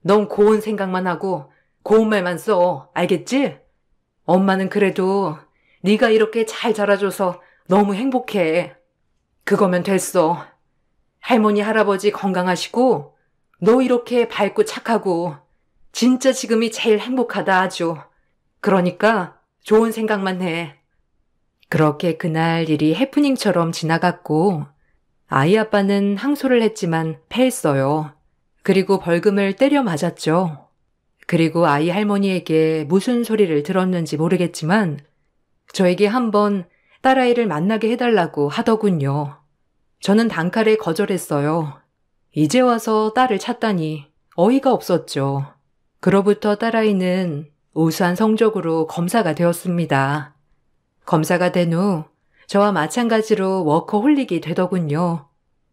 넌 고운 생각만 하고 고운 말만 써. 알겠지? 엄마는 그래도 네가 이렇게 잘 자라줘서 너무 행복해. 그거면 됐어. 할머니, 할아버지 건강하시고 너 이렇게 밝고 착하고 진짜 지금이 제일 행복하다 아주. 그러니까 좋은 생각만 해. 그렇게 그날 일이 해프닝처럼 지나갔고 아이 아빠는 항소를 했지만 패했어요. 그리고 벌금을 때려 맞았죠. 그리고 아이 할머니에게 무슨 소리를 들었는지 모르겠지만 저에게 한번 딸아이를 만나게 해달라고 하더군요. 저는 단칼에 거절했어요. 이제 와서 딸을 찾다니 어이가 없었죠. 그로부터 딸아이는 우수한 성적으로 검사가 되었습니다. 검사가 된 후 저와 마찬가지로 워커홀릭이 되더군요.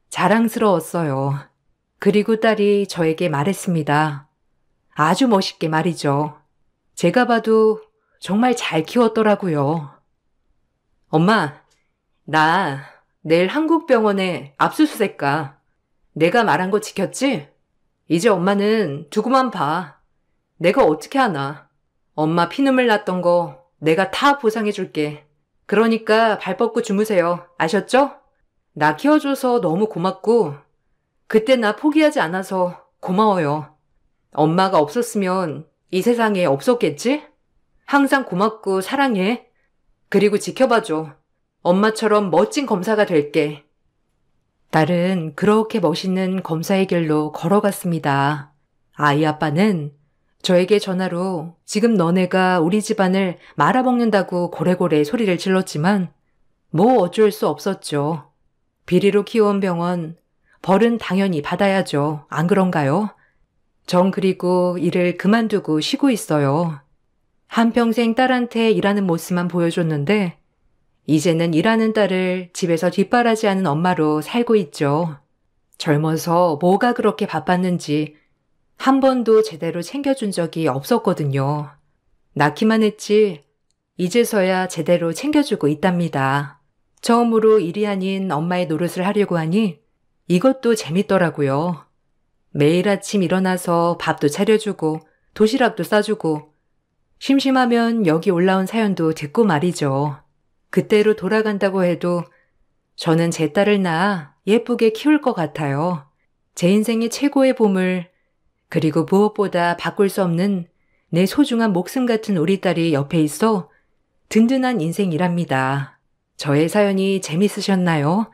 자랑스러웠어요. 그리고 딸이 저에게 말했습니다. 아주 멋있게 말이죠. 제가 봐도 정말 잘 키웠더라고요. 엄마, 나 내일 한국병원에 압수수색 가. 내가 말한 거 지켰지? 이제 엄마는 두고만 봐. 내가 어떻게 하나. 엄마 피눈물 났던 거 내가 다 보상해줄게. 그러니까 발 뻗고 주무세요. 아셨죠? 나 키워줘서 너무 고맙고 그때 나 포기하지 않아서 고마워요. 엄마가 없었으면 이 세상에 없었겠지? 항상 고맙고 사랑해. 그리고 지켜봐줘. 엄마처럼 멋진 검사가 될게. 딸은 그렇게 멋있는 검사의 길로 걸어갔습니다. 아이 아빠는 저에게 전화로 지금 너네가 우리 집안을 말아먹는다고 고래고래 소리를 질렀지만 뭐 어쩔 수 없었죠. 비리로 키워온 병원, 벌은 당연히 받아야죠. 안 그런가요? 전 그리고 일을 그만두고 쉬고 있어요. 한평생 딸한테 일하는 모습만 보여줬는데 이제는 일하는 딸을 집에서 뒷바라지하는 엄마로 살고 있죠. 젊어서 뭐가 그렇게 바빴는지 한 번도 제대로 챙겨준 적이 없었거든요. 낳기만 했지 이제서야 제대로 챙겨주고 있답니다. 처음으로 일이 아닌 엄마의 노릇을 하려고 하니 이것도 재밌더라고요. 매일 아침 일어나서 밥도 차려주고 도시락도 싸주고 심심하면 여기 올라온 사연도 듣고 말이죠. 그때로 돌아간다고 해도 저는 제 딸을 낳아 예쁘게 키울 것 같아요. 제 인생의 최고의 보물, 그리고 무엇보다 바꿀 수 없는 내 소중한 목숨 같은 우리 딸이 옆에 있어 든든한 인생이랍니다. 저의 사연이 재밌으셨나요?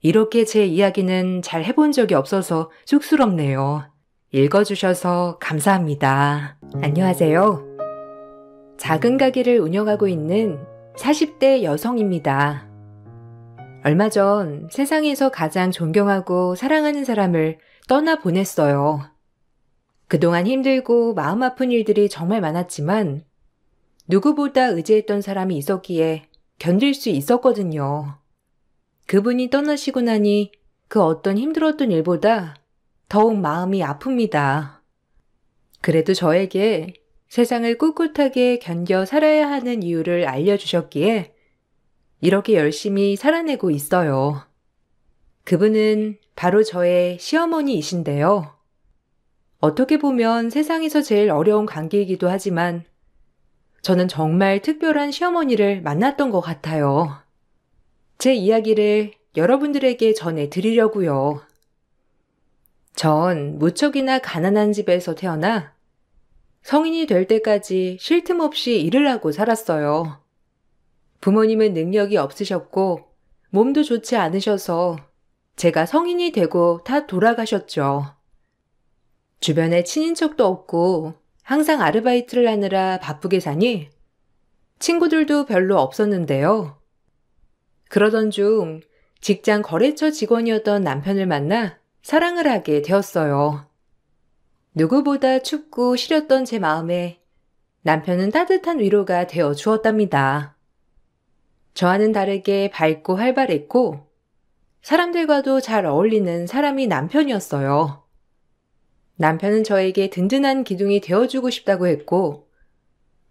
이렇게 제 이야기는 잘 해본 적이 없어서 쑥스럽네요. 읽어주셔서 감사합니다. 안녕하세요. 작은 가게를 운영하고 있는 40대 여성입니다. 얼마 전 세상에서 가장 존경하고 사랑하는 사람을 떠나보냈어요. 그동안 힘들고 마음 아픈 일들이 정말 많았지만 누구보다 의지했던 사람이 있었기에 견딜 수 있었거든요. 그분이 떠나시고 나니 그 어떤 힘들었던 일보다 더욱 마음이 아픕니다. 그래도 저에게 세상을 꿋꿋하게 견뎌 살아야 하는 이유를 알려주셨기에 이렇게 열심히 살아내고 있어요. 그분은 바로 저의 시어머니이신데요. 어떻게 보면 세상에서 제일 어려운 관계이기도 하지만 저는 정말 특별한 시어머니를 만났던 것 같아요. 제 이야기를 여러분들에게 전해드리려고요. 전 무척이나 가난한 집에서 태어나 성인이 될 때까지 쉴 틈 없이 일을 하고 살았어요. 부모님은 능력이 없으셨고 몸도 좋지 않으셔서 제가 성인이 되고 다 돌아가셨죠. 주변에 친인척도 없고 항상 아르바이트를 하느라 바쁘게 사니 친구들도 별로 없었는데요. 그러던 중 직장 거래처 직원이었던 남편을 만나 사랑을 하게 되었어요. 누구보다 춥고 시렸던 제 마음에 남편은 따뜻한 위로가 되어 주었답니다. 저와는 다르게 밝고 활발했고 사람들과도 잘 어울리는 사람이 남편이었어요. 남편은 저에게 든든한 기둥이 되어주고 싶다고 했고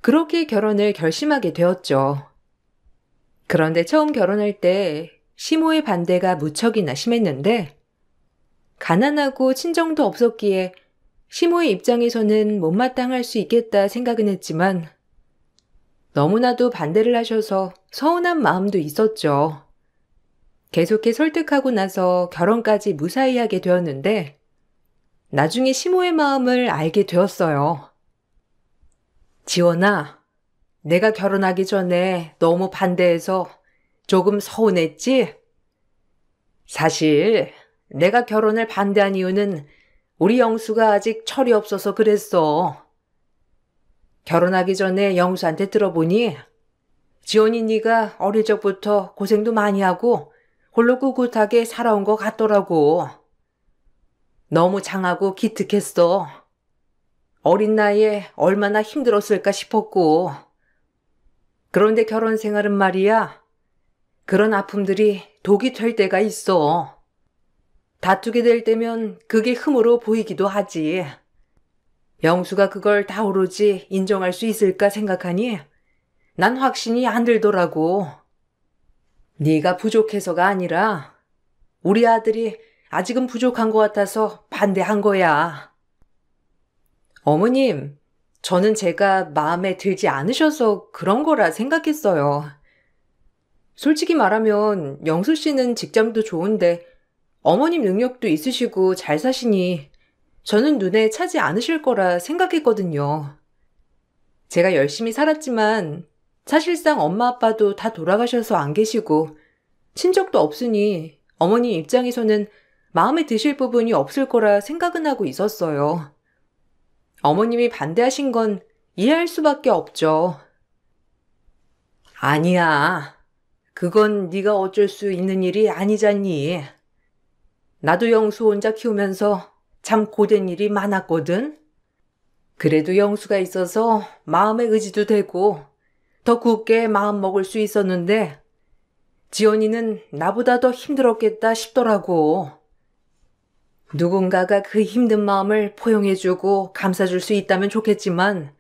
그렇게 결혼을 결심하게 되었죠. 그런데 처음 결혼할 때 시모의 반대가 무척이나 심했는데 가난하고 친정도 없었기에 시모의 입장에서는 못마땅할 수 있겠다 생각은 했지만 너무나도 반대를 하셔서 서운한 마음도 있었죠. 계속해 설득하고 나서 결혼까지 무사히 하게 되었는데 나중에 시모의 마음을 알게 되었어요. 지원아, 내가 결혼하기 전에 너무 반대해서 조금 서운했지? 사실 내가 결혼을 반대한 이유는 우리 영수가 아직 철이 없어서 그랬어. 결혼하기 전에 영수한테 들어보니 지원이 네가 어릴 적부터 고생도 많이 하고 홀로 꿋꿋하게 살아온 것 같더라고. 너무 장하고 기특했어. 어린 나이에 얼마나 힘들었을까 싶었고. 그런데 결혼 생활은 말이야. 그런 아픔들이 독이 될 때가 있어. 다투게 될 때면 그게 흠으로 보이기도 하지. 영수가 그걸 다 오로지 인정할 수 있을까 생각하니 난 확신이 안 들더라고. 네가 부족해서가 아니라 우리 아들이 아직은 부족한 것 같아서 반대한 거야. 어머님, 저는 제가 마음에 들지 않으셔서 그런 거라 생각했어요. 솔직히 말하면 영수 씨는 직장도 좋은데 어머님 능력도 있으시고 잘 사시니 저는 눈에 차지 않으실 거라 생각했거든요. 제가 열심히 살았지만 사실상 엄마 아빠도 다 돌아가셔서 안 계시고 친척도 없으니 어머님 입장에서는 마음에 드실 부분이 없을 거라 생각은 하고 있었어요. 어머님이 반대하신 건 이해할 수밖에 없죠. 아니야. 그건 네가 어쩔 수 있는 일이 아니잖니. 나도 영수 혼자 키우면서 참 고된 일이 많았거든. 그래도 영수가 있어서 마음의 의지도 되고 더 굳게 마음 먹을 수 있었는데 지연이는 나보다 더 힘들었겠다 싶더라고. 누군가가 그 힘든 마음을 포용해주고 감싸줄 수 있다면 좋겠지만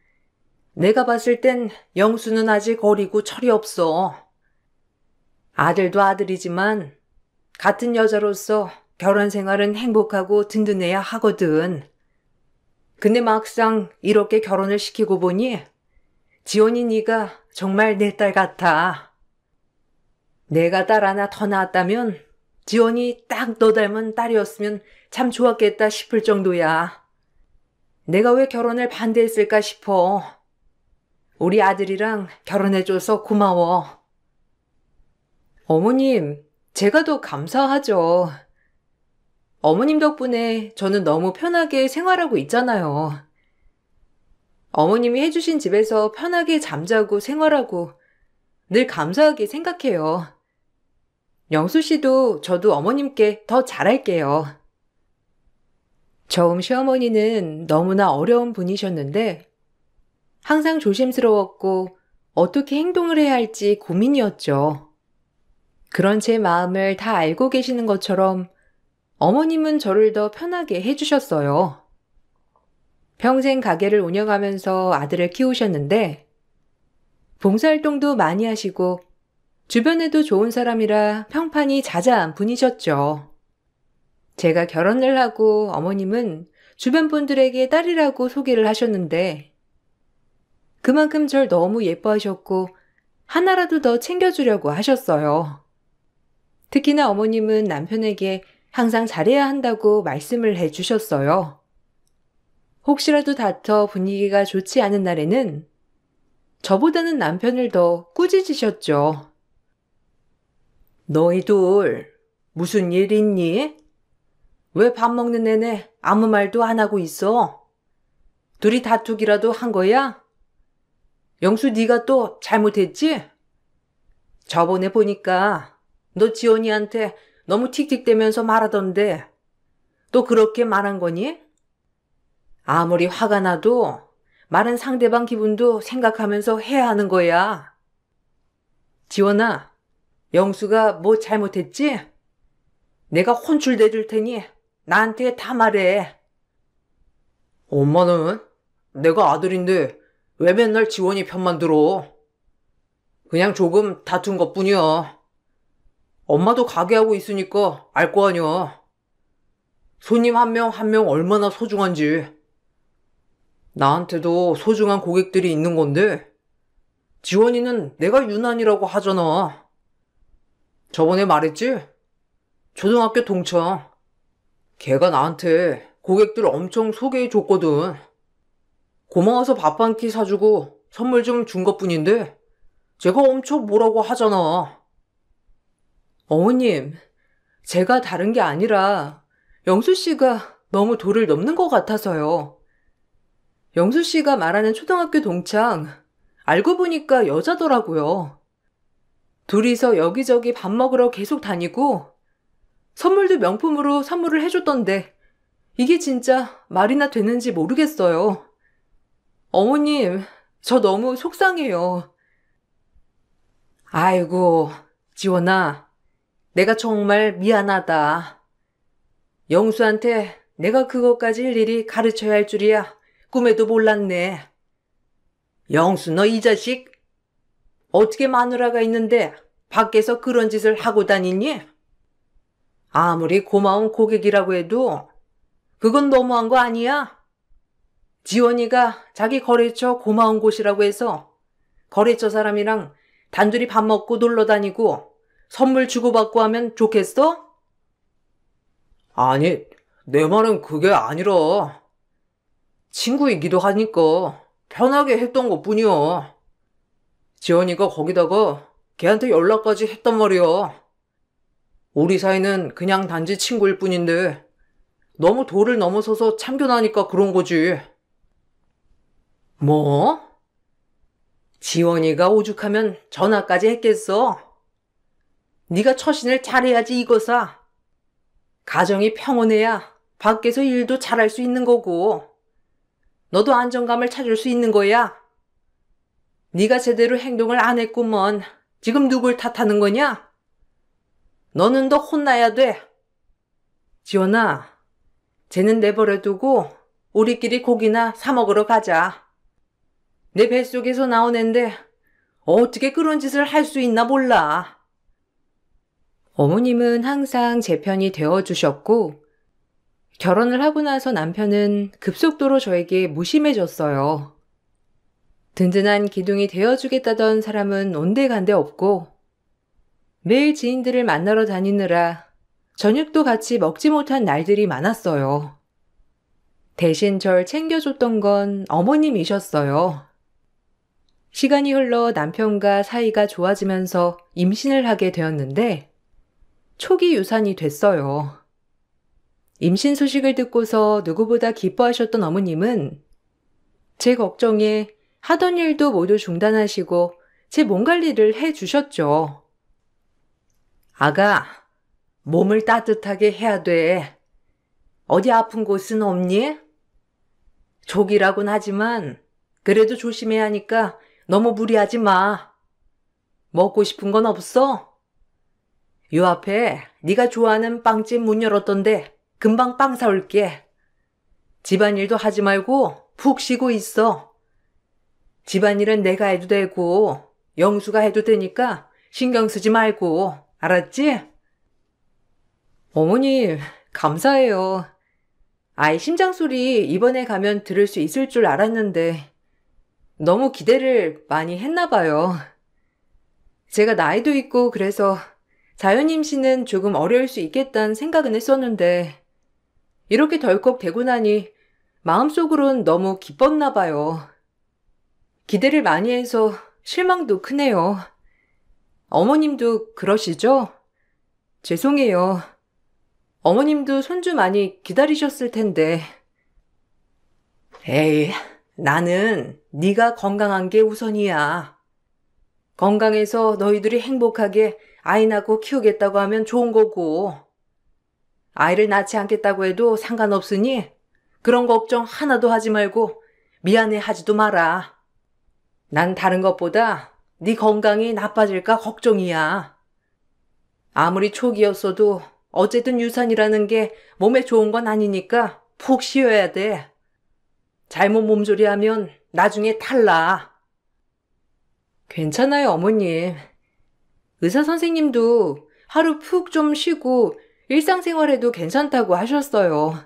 내가 봤을 땐 영수는 아직 어리고 철이 없어. 아들도 아들이지만 같은 여자로서 결혼 생활은 행복하고 든든해야 하거든. 근데 막상 이렇게 결혼을 시키고 보니 지원이 네가 정말 내 딸 같아. 내가 딸 하나 더 낳았다면 지원이 딱 너 닮은 딸이었으면 참 좋았겠다 싶을 정도야. 내가 왜 결혼을 반대했을까 싶어. 우리 아들이랑 결혼해줘서 고마워. 어머님, 제가 더 감사하죠. 어머님 덕분에 저는 너무 편하게 생활하고 있잖아요. 어머님이 해주신 집에서 편하게 잠자고 생활하고 늘 감사하게 생각해요. 영수 씨도 저도 어머님께 더 잘할게요. 처음 시어머니는 너무나 어려운 분이셨는데 항상 조심스러웠고 어떻게 행동을 해야 할지 고민이었죠. 그런 제 마음을 다 알고 계시는 것처럼 어머님은 저를 더 편하게 해주셨어요. 평생 가게를 운영하면서 아들을 키우셨는데 봉사활동도 많이 하시고 주변에도 좋은 사람이라 평판이 자자한 분이셨죠. 제가 결혼을 하고 어머님은 주변 분들에게 딸이라고 소개를 하셨는데 그만큼 절 너무 예뻐하셨고 하나라도 더 챙겨주려고 하셨어요. 특히나 어머님은 남편에게 항상 잘해야 한다고 말씀을 해주셨어요. 혹시라도 다퉈 분위기가 좋지 않은 날에는 저보다는 남편을 더 꾸짖으셨죠. 너희들 무슨 일 있니? 왜 밥 먹는 내내 아무 말도 안 하고 있어? 둘이 다투기라도 한 거야? 영수 네가 또 잘못했지? 저번에 보니까 너 지원이한테 너무 틱틱대면서 말하던데 또 그렇게 말한 거니? 아무리 화가 나도 말은 상대방 기분도 생각하면서 해야 하는 거야. 지원아, 영수가 뭐 잘못했지? 내가 혼쭐 내줄 테니 나한테 다 말해. 엄마는 내가 아들인데 왜 맨날 지원이 편만 들어? 그냥 조금 다툰 것뿐이야. 엄마도 가게 하고 있으니까 알 거 아니야. 손님 한 명 한 명 얼마나 소중한지. 나한테도 소중한 고객들이 있는 건데 지원이는 내가 유난이라고 하잖아. 저번에 말했지? 초등학교 동창. 걔가 나한테 고객들 엄청 소개해 줬거든. 고마워서 밥 한 끼 사주고 선물 좀 준 것뿐인데 제가 엄청 뭐라고 하잖아. 어머님, 제가 다른 게 아니라 영수 씨가 너무 도를 넘는 것 같아서요. 영수 씨가 말하는 초등학교 동창, 알고 보니까 여자더라고요. 둘이서 여기저기 밥 먹으러 계속 다니고 선물도 명품으로 선물을 해줬던데 이게 진짜 말이나 되는지 모르겠어요. 어머님, 저 너무 속상해요. 아이고, 지원아, 내가 정말 미안하다. 영수한테 내가 그것까지 일일이 가르쳐야 할 줄이야 꿈에도 몰랐네. 영수, 너 이 자식 어떻게 마누라가 있는데 밖에서 그런 짓을 하고 다니니? 아무리 고마운 고객이라고 해도 그건 너무한 거 아니야? 지원이가 자기 거래처 고마운 곳이라고 해서 거래처 사람이랑 단둘이 밥 먹고 놀러 다니고 선물 주고받고 하면 좋겠어? 아니, 내 말은 그게 아니라 친구이기도 하니까 편하게 했던 것뿐이야. 지원이가 거기다가 걔한테 연락까지 했단 말이야. 우리 사이는 그냥 단지 친구일 뿐인데 너무 도를 넘어서서 참견하니까 그런 거지. 뭐? 지원이가 오죽하면 전화까지 했겠어? 네가 처신을 잘해야지 이거사. 가정이 평온해야 밖에서 일도 잘할 수 있는 거고 너도 안정감을 찾을 수 있는 거야. 네가 제대로 행동을 안 했구먼. 지금 누굴 탓하는 거냐? 너는 더 혼나야 돼. 지원아, 쟤는 내버려두고 우리끼리 고기나 사 먹으러 가자. 내 뱃속에서 나온 앤데 어떻게 그런 짓을 할 수 있나 몰라. 어머님은 항상 제 편이 되어주셨고 결혼을 하고 나서 남편은 급속도로 저에게 무심해졌어요. 든든한 기둥이 되어주겠다던 사람은 온데간데 없고 매일 지인들을 만나러 다니느라 저녁도 같이 먹지 못한 날들이 많았어요. 대신 절 챙겨줬던 건 어머님이셨어요. 시간이 흘러 남편과 사이가 좋아지면서 임신을 하게 되었는데 초기 유산이 됐어요. 임신 소식을 듣고서 누구보다 기뻐하셨던 어머님은 제 걱정에 하던 일도 모두 중단하시고 제 몸 관리를 해주셨죠. 아가, 몸을 따뜻하게 해야 돼. 어디 아픈 곳은 없니? 족이라곤 하지만 그래도 조심해야 하니까 너무 무리하지 마. 먹고 싶은 건 없어? 요 앞에 네가 좋아하는 빵집 문 열었던데 금방 빵 사올게. 집안일도 하지 말고 푹 쉬고 있어. 집안일은 내가 해도 되고 영수가 해도 되니까 신경 쓰지 말고, 알았지? 어머니, 감사해요. 아이 심장 소리 이번에 가면 들을 수 있을 줄 알았는데 너무 기대를 많이 했나 봐요. 제가 나이도 있고 그래서 자연임신은 조금 어려울 수 있겠다는 생각은 했었는데 이렇게 덜컥 되고 나니 마음속으론 너무 기뻤나 봐요. 기대를 많이 해서 실망도 크네요. 어머님도 그러시죠? 죄송해요. 어머님도 손주 많이 기다리셨을 텐데. 에이, 나는 네가 건강한 게 우선이야. 건강해서 너희들이 행복하게 아이 낳고 키우겠다고 하면 좋은 거고, 아이를 낳지 않겠다고 해도 상관없으니 그런 걱정 하나도 하지 말고 미안해 하지도 마라. 난 다른 것보다 네 건강이 나빠질까 걱정이야. 아무리 초기였어도 어쨌든 유산이라는 게 몸에 좋은 건 아니니까 푹 쉬어야 돼. 잘못 몸조리하면 나중에 탈나. 괜찮아요, 어머님. 의사 선생님도 하루 푹 좀 쉬고 일상생활해도 괜찮다고 하셨어요.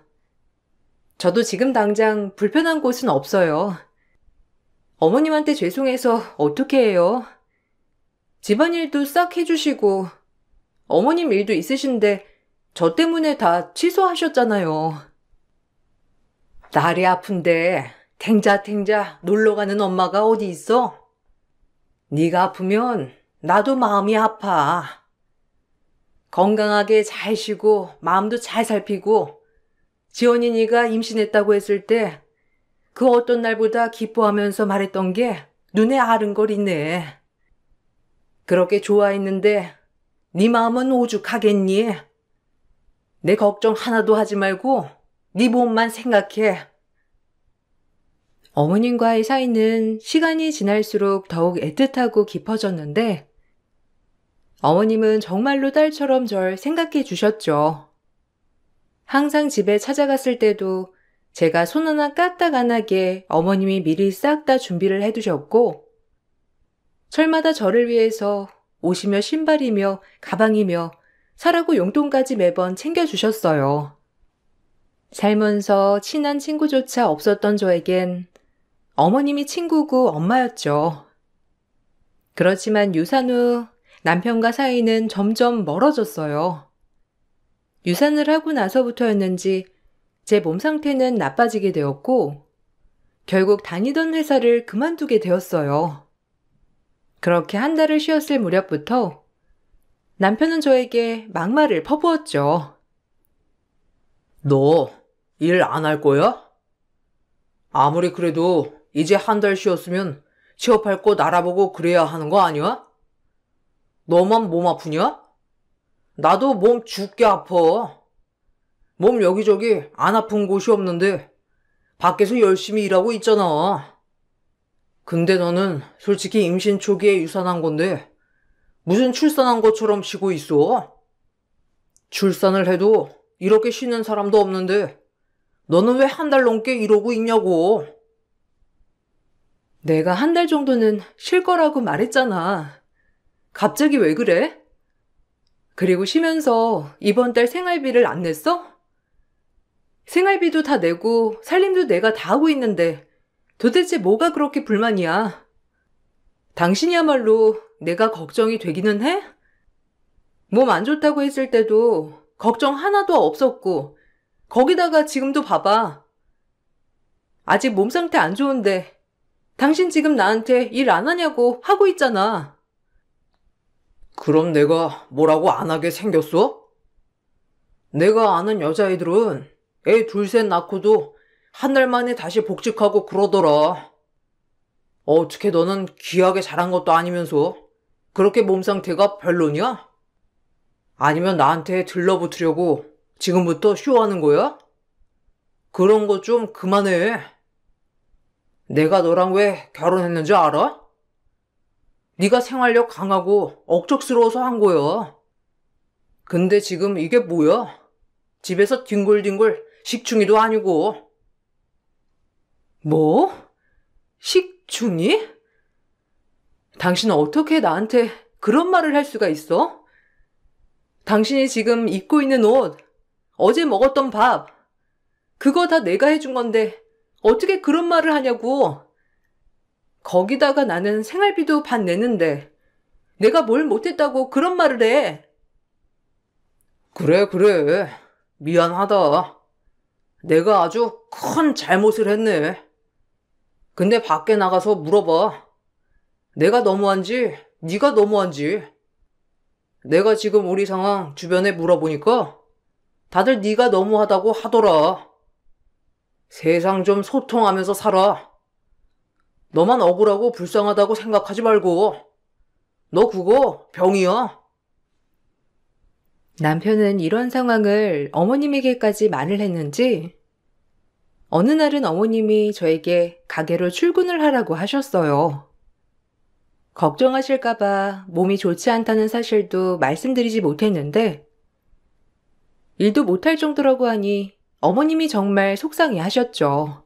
저도 지금 당장 불편한 곳은 없어요. 어머님한테 죄송해서 어떻게 해요? 집안일도 싹 해주시고 어머님 일도 있으신데 저 때문에 다 취소하셨잖아요. 날이 아픈데 탱자탱자 놀러가는 엄마가 어디 있어? 네가 아프면 나도 마음이 아파. 건강하게 잘 쉬고 마음도 잘 살피고 지원이니가 임신했다고 했을 때 그 어떤 날보다 기뻐하면서 말했던 게 눈에 아른거리네. 그렇게 좋아했는데 네 마음은 오죽하겠니? 내 걱정 하나도 하지 말고 네 몸만 생각해. 어머님과의 사이는 시간이 지날수록 더욱 애틋하고 깊어졌는데 어머님은 정말로 딸처럼 절 생각해 주셨죠. 항상 집에 찾아갔을 때도 제가 손 하나 까딱 안 하게 어머님이 미리 싹 다 준비를 해두셨고 철마다 저를 위해서 옷이며 신발이며 가방이며 사라고 용돈까지 매번 챙겨주셨어요. 살면서 친한 친구조차 없었던 저에겐 어머님이 친구고 엄마였죠. 그렇지만 유산 후 남편과 사이는 점점 멀어졌어요. 유산을 하고 나서부터였는지 제 몸 상태는 나빠지게 되었고 결국 다니던 회사를 그만두게 되었어요. 그렇게 한 달을 쉬었을 무렵부터 남편은 저에게 막말을 퍼부었죠. 너 일 안 할 거야? 아무리 그래도 이제 한 달 쉬었으면 취업할 곳 알아보고 그래야 하는 거 아니야? 너만 몸 아프냐? 나도 몸 죽게 아파. 몸 여기저기 안 아픈 곳이 없는데 밖에서 열심히 일하고 있잖아. 근데 너는 솔직히 임신 초기에 유산한 건데 무슨 출산한 것처럼 쉬고 있어? 출산을 해도 이렇게 쉬는 사람도 없는데 너는 왜 한 달 넘게 이러고 있냐고. 내가 한 달 정도는 쉴 거라고 말했잖아. 갑자기 왜 그래? 그리고 쉬면서 이번 달 생활비를 안 냈어? 생활비도 다 내고 살림도 내가 다 하고 있는데 도대체 뭐가 그렇게 불만이야? 당신이야말로 내가 걱정이 되기는 해? 몸 안 좋다고 했을 때도 걱정 하나도 없었고 거기다가 지금도 봐봐. 아직 몸 상태 안 좋은데 당신 지금 나한테 일 안 하냐고 하고 있잖아. 그럼 내가 뭐라고 안 하게 생겼어? 내가 아는 여자애들은 애 둘셋 낳고도 한 달 만에 다시 복직하고 그러더라. 어떻게 너는 귀하게 자란 것도 아니면서 그렇게 몸 상태가 별로냐? 아니면 나한테 들러붙으려고 지금부터 쇼하는 거야? 그런 거 좀 그만해. 내가 너랑 왜 결혼했는지 알아? 네가 생활력 강하고 억척스러워서 한 거야. 근데 지금 이게 뭐야? 집에서 뒹굴뒹굴 식충이도 아니고. 뭐? 식충이? 당신은 어떻게 나한테 그런 말을 할 수가 있어? 당신이 지금 입고 있는 옷, 어제 먹었던 밥, 그거 다 내가 해준 건데 어떻게 그런 말을 하냐고. 거기다가 나는 생활비도 반 내는데 내가 뭘 못했다고 그런 말을 해. 그래. 미안하다. 내가 아주 큰 잘못을 했네. 근데 밖에 나가서 물어봐. 내가 너무한지, 네가 너무한지. 내가 지금 우리 상황 주변에 물어보니까 다들 네가 너무하다고 하더라. 세상 좀 소통하면서 살아. 너만 억울하고 불쌍하다고 생각하지 말고. 너 그거 병이야. 남편은 이런 상황을 어머님에게까지 말을 했는지 어느 날은 어머님이 저에게 가게로 출근을 하라고 하셨어요. 걱정하실까봐 몸이 좋지 않다는 사실도 말씀드리지 못했는데 일도 못할 정도라고 하니 어머님이 정말 속상해 하셨죠.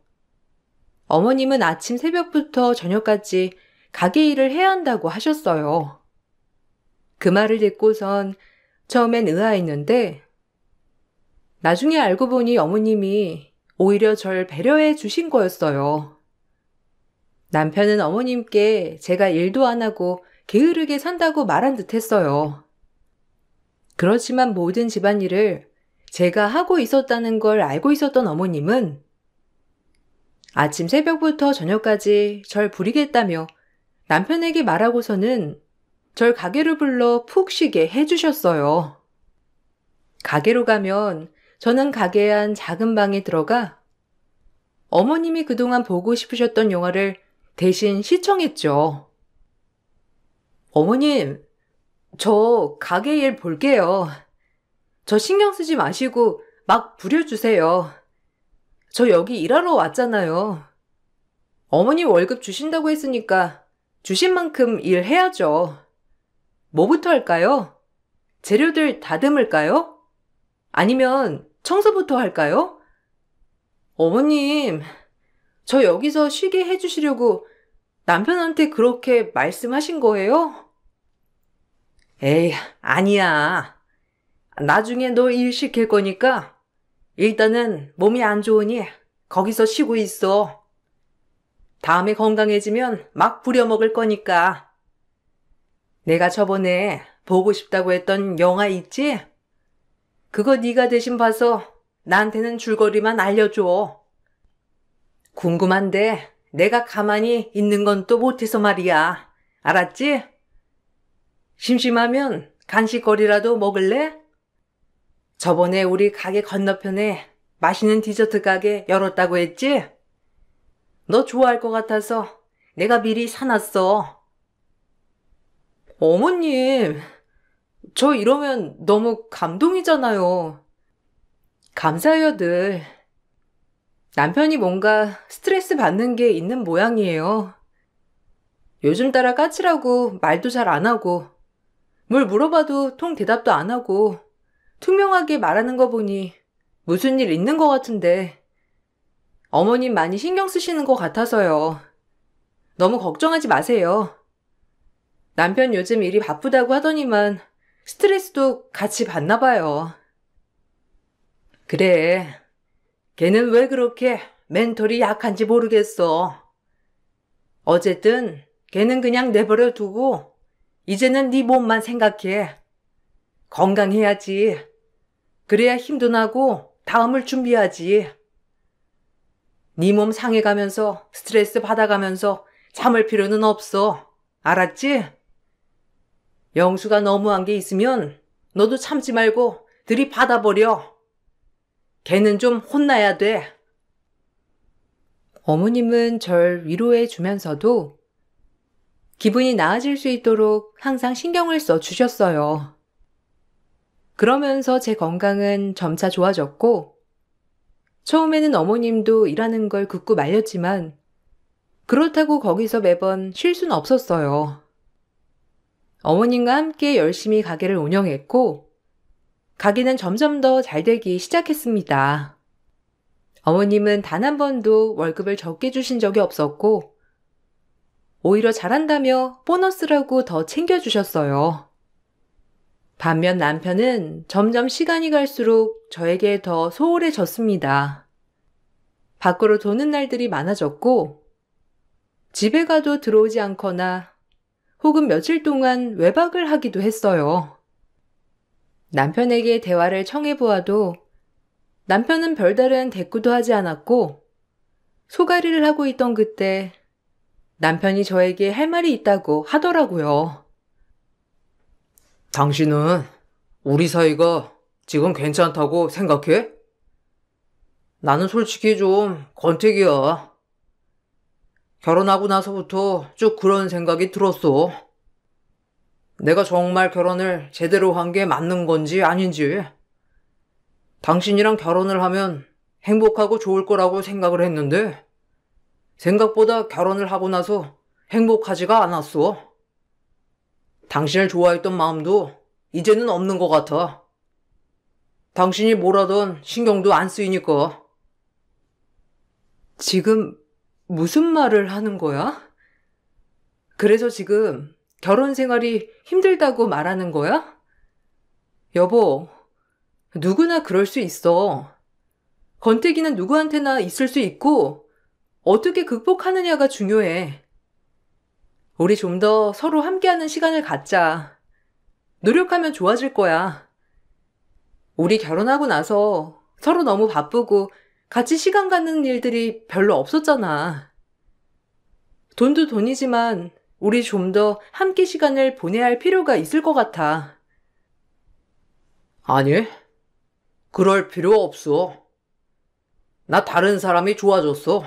어머님은 아침 새벽부터 저녁까지 가게 일을 해야 한다고 하셨어요. 그 말을 듣고선 처음엔 의아했는데 나중에 알고 보니 어머님이 오히려 절 배려해 주신 거였어요. 남편은 어머님께 제가 일도 안 하고 게으르게 산다고 말한 듯 했어요. 그렇지만 모든 집안일을 제가 하고 있었다는 걸 알고 있었던 어머님은 아침 새벽부터 저녁까지 절 부리겠다며 남편에게 말하고서는 절 가게로 불러 푹 쉬게 해주셨어요. 가게로 가면 저는 가게 안 작은 방에 들어가 어머님이 그동안 보고 싶으셨던 영화를 대신 시청했죠. 어머님, 저 가게 일 볼게요. 저 신경 쓰지 마시고 막 부려주세요. 저 여기 일하러 왔잖아요. 어머님 월급 주신다고 했으니까 주신 만큼 일해야죠. 뭐부터 할까요? 재료들 다듬을까요? 아니면 청소부터 할까요? 어머님, 저 여기서 쉬게 해주시려고 남편한테 그렇게 말씀하신 거예요? 에이, 아니야. 나중에 너 일 시킬 거니까 일단은 몸이 안 좋으니 거기서 쉬고 있어. 다음에 건강해지면 막 부려먹을 거니까. 내가 저번에 보고 싶다고 했던 영화 있지? 그거 네가 대신 봐서 나한테는 줄거리만 알려줘. 궁금한데 내가 가만히 있는 건 또 못해서 말이야. 알았지? 심심하면 간식거리라도 먹을래? 저번에 우리 가게 건너편에 맛있는 디저트 가게 열었다고 했지? 너 좋아할 것 같아서 내가 미리 사놨어. 어머님, 저 이러면 너무 감동이잖아요. 감사해요, 늘. 남편이 뭔가 스트레스 받는 게 있는 모양이에요. 요즘 따라 까칠하고 말도 잘 안 하고 뭘 물어봐도 통 대답도 안 하고 투명하게 말하는 거 보니 무슨 일 있는 것 같은데 어머님 많이 신경 쓰시는 것 같아서요. 너무 걱정하지 마세요. 남편 요즘 일이 바쁘다고 하더니만 스트레스도 같이 받나 봐요. 그래, 걔는 왜 그렇게 멘털이 약한지 모르겠어. 어쨌든 걔는 그냥 내버려 두고 이제는 네 몸만 생각해. 건강해야지. 그래야 힘도 나고 다음을 준비하지. 네 몸 상해가면서 스트레스 받아가면서 참을 필요는 없어. 알았지? 영수가 너무한 게 있으면 너도 참지 말고 들이받아버려. 걔는 좀 혼나야 돼. 어머님은 절 위로해 주면서도 기분이 나아질 수 있도록 항상 신경을 써 주셨어요. 그러면서 제 건강은 점차 좋아졌고 처음에는 어머님도 일하는 걸 굳고 말렸지만 그렇다고 거기서 매번 쉴 수는 없었어요. 어머님과 함께 열심히 가게를 운영했고 가게는 점점 더 잘 되기 시작했습니다. 어머님은 단 한 번도 월급을 적게 주신 적이 없었고, 오히려 잘한다며 보너스라고 더 챙겨주셨어요. 반면 남편은 점점 시간이 갈수록 저에게 더 소홀해졌습니다. 밖으로 도는 날들이 많아졌고, 집에 가도 들어오지 않거나 혹은 며칠 동안 외박을 하기도 했어요. 남편에게 대화를 청해보아도 남편은 별다른 대꾸도 하지 않았고, 소가리를 하고 있던 그때 남편이 저에게 할 말이 있다고 하더라고요. 당신은 우리 사이가 지금 괜찮다고 생각해? 나는 솔직히 좀 권태기야. 결혼하고 나서부터 쭉 그런 생각이 들었어. 내가 정말 결혼을 제대로 한 게 맞는 건지 아닌지. 당신이랑 결혼을 하면 행복하고 좋을 거라고 생각을 했는데 생각보다 결혼을 하고 나서 행복하지가 않았어. 당신을 좋아했던 마음도 이제는 없는 것 같아. 당신이 뭘 하든 신경도 안 쓰이니까. 지금 무슨 말을 하는 거야? 그래서 지금 결혼 생활이 힘들다고 말하는 거야? 여보, 누구나 그럴 수 있어. 권태기는 누구한테나 있을 수 있고 어떻게 극복하느냐가 중요해. 우리 좀 더 서로 함께하는 시간을 갖자. 노력하면 좋아질 거야. 우리 결혼하고 나서 서로 너무 바쁘고 같이 시간 갖는 일들이 별로 없었잖아. 돈도 돈이지만 우리 좀 더 함께 시간을 보내야 할 필요가 있을 것 같아. 아니, 그럴 필요 없어. 나 다른 사람이 좋아졌어.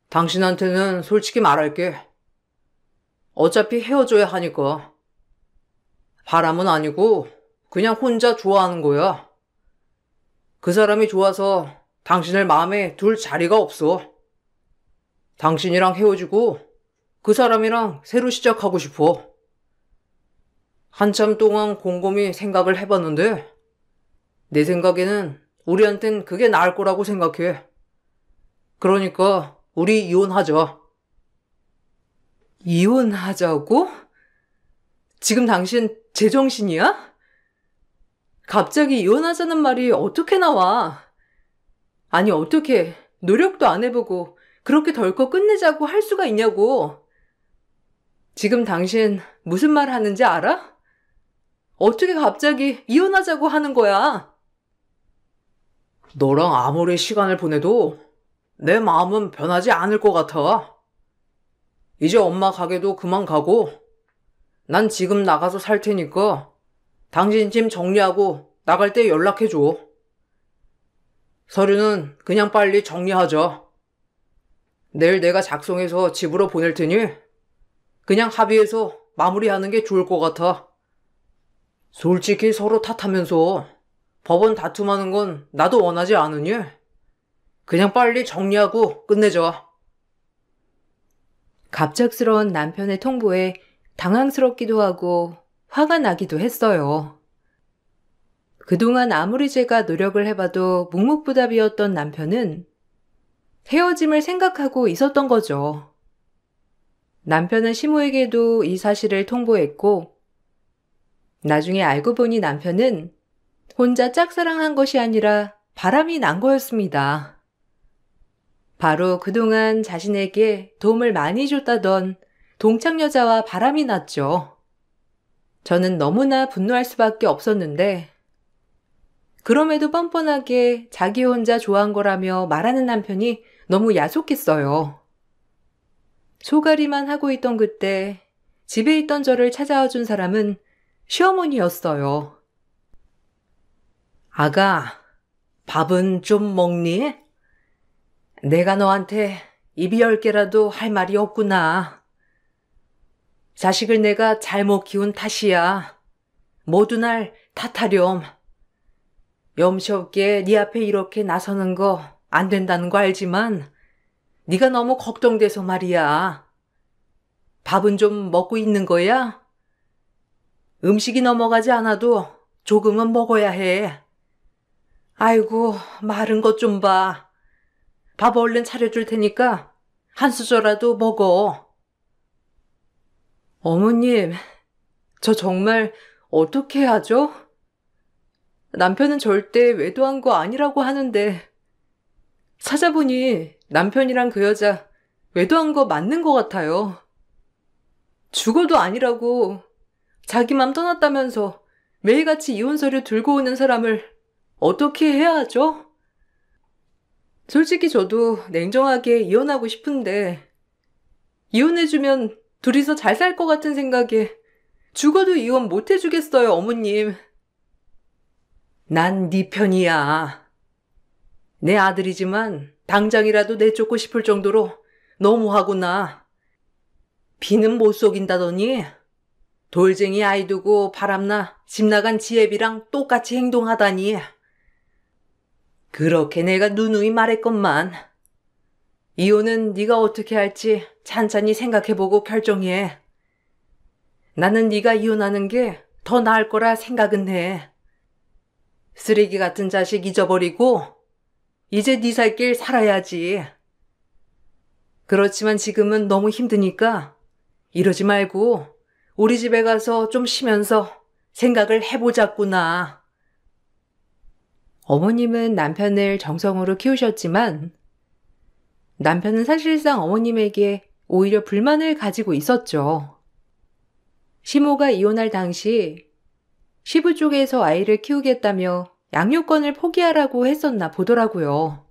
당신한테는 솔직히 말할게. 어차피 헤어져야 하니까. 바람은 아니고 그냥 혼자 좋아하는 거야. 그 사람이 좋아서 당신을 마음에 둘 자리가 없어. 당신이랑 헤어지고 그 사람이랑 새로 시작하고 싶어. 한참 동안 곰곰이 생각을 해봤는데 내 생각에는 우리한텐 그게 나을 거라고 생각해. 그러니까 우리 이혼하자. 이혼하자고? 지금 당신 제정신이야? 갑자기 이혼하자는 말이 어떻게 나와? 아니, 어떻게 노력도 안 해보고 그렇게 덜컥 끝내자고 할 수가 있냐고. 지금 당신 무슨 말 하는지 알아? 어떻게 갑자기 이혼하자고 하는 거야? 너랑 아무리 시간을 보내도 내 마음은 변하지 않을 것 같아. 이제 엄마 가게도 그만 가고 난 지금 나가서 살 테니까 당신 짐 정리하고 나갈 때 연락해줘. 서류는 그냥 빨리 정리하자. 내일 내가 작성해서 집으로 보낼 테니 그냥 합의해서 마무리하는 게 좋을 것 같아. 솔직히 서로 탓하면서 법원 다툼하는 건 나도 원하지 않으니 그냥 빨리 정리하고 끝내자. 갑작스러운 남편의 통보에 당황스럽기도 하고 화가 나기도 했어요. 그동안 아무리 제가 노력을 해봐도 묵묵부답이었던 남편은 헤어짐을 생각하고 있었던 거죠. 남편은 시모에게도 이 사실을 통보했고, 나중에 알고 보니 남편은 혼자 짝사랑한 것이 아니라 바람이 난 거였습니다. 바로 그동안 자신에게 도움을 많이 줬다던 동창 여자와 바람이 났죠. 저는 너무나 분노할 수밖에 없었는데, 그럼에도 뻔뻔하게 자기 혼자 좋아한 거라며 말하는 남편이 너무 야속했어요. 소가리만 하고 있던 그때 집에 있던 저를 찾아와 준 사람은 시어머니였어요. 아가, 밥은 좀 먹니? 내가 너한테 입이 10개라도 할 말이 없구나. 자식을 내가 잘못 키운 탓이야. 모두 날 탓하렴. 염치 없게 네 앞에 이렇게 나서는 거 안 된다는 거 알지만 네가 너무 걱정돼서 말이야. 밥은 좀 먹고 있는 거야? 음식이 넘어가지 않아도 조금은 먹어야 해. 아이고, 마른 것 좀 봐. 밥 얼른 차려줄 테니까 한 수저라도 먹어. 어머님, 저 정말 어떻게 하죠? 남편은 절대 외도한 거 아니라고 하는데 찾아보니 남편이랑 그 여자 외도한 거 맞는 것 같아요. 죽어도 아니라고 자기 맘 떠났다면서 매일같이 이혼 서류 들고 오는 사람을 어떻게 해야 하죠? 솔직히 저도 냉정하게 이혼하고 싶은데 이혼해주면 둘이서 잘 살 것 같은 생각에 죽어도 이혼 못 해주겠어요, 어머님. 난 네 편이야. 내 아들이지만 당장이라도 내쫓고 싶을 정도로 너무하구나. 비는 못 속인다더니 돌쟁이 아이 두고 바람나 집 나간 지혜비랑 똑같이 행동하다니. 그렇게 내가 누누이 말했건만. 이혼은 네가 어떻게 할지 찬찬히 생각해보고 결정해. 나는 네가 이혼하는 게 더 나을 거라 생각은 해. 쓰레기 같은 자식 잊어버리고 이제 네 살 길 살아야지. 그렇지만 지금은 너무 힘드니까 이러지 말고 우리 집에 가서 좀 쉬면서 생각을 해보자꾸나. 어머님은 남편을 정성으로 키우셨지만 남편은 사실상 어머님에게 오히려 불만을 가지고 있었죠. 시모가 이혼할 당시 시부 쪽에서 아이를 키우겠다며 양육권을 포기하라고 했었나 보더라고요.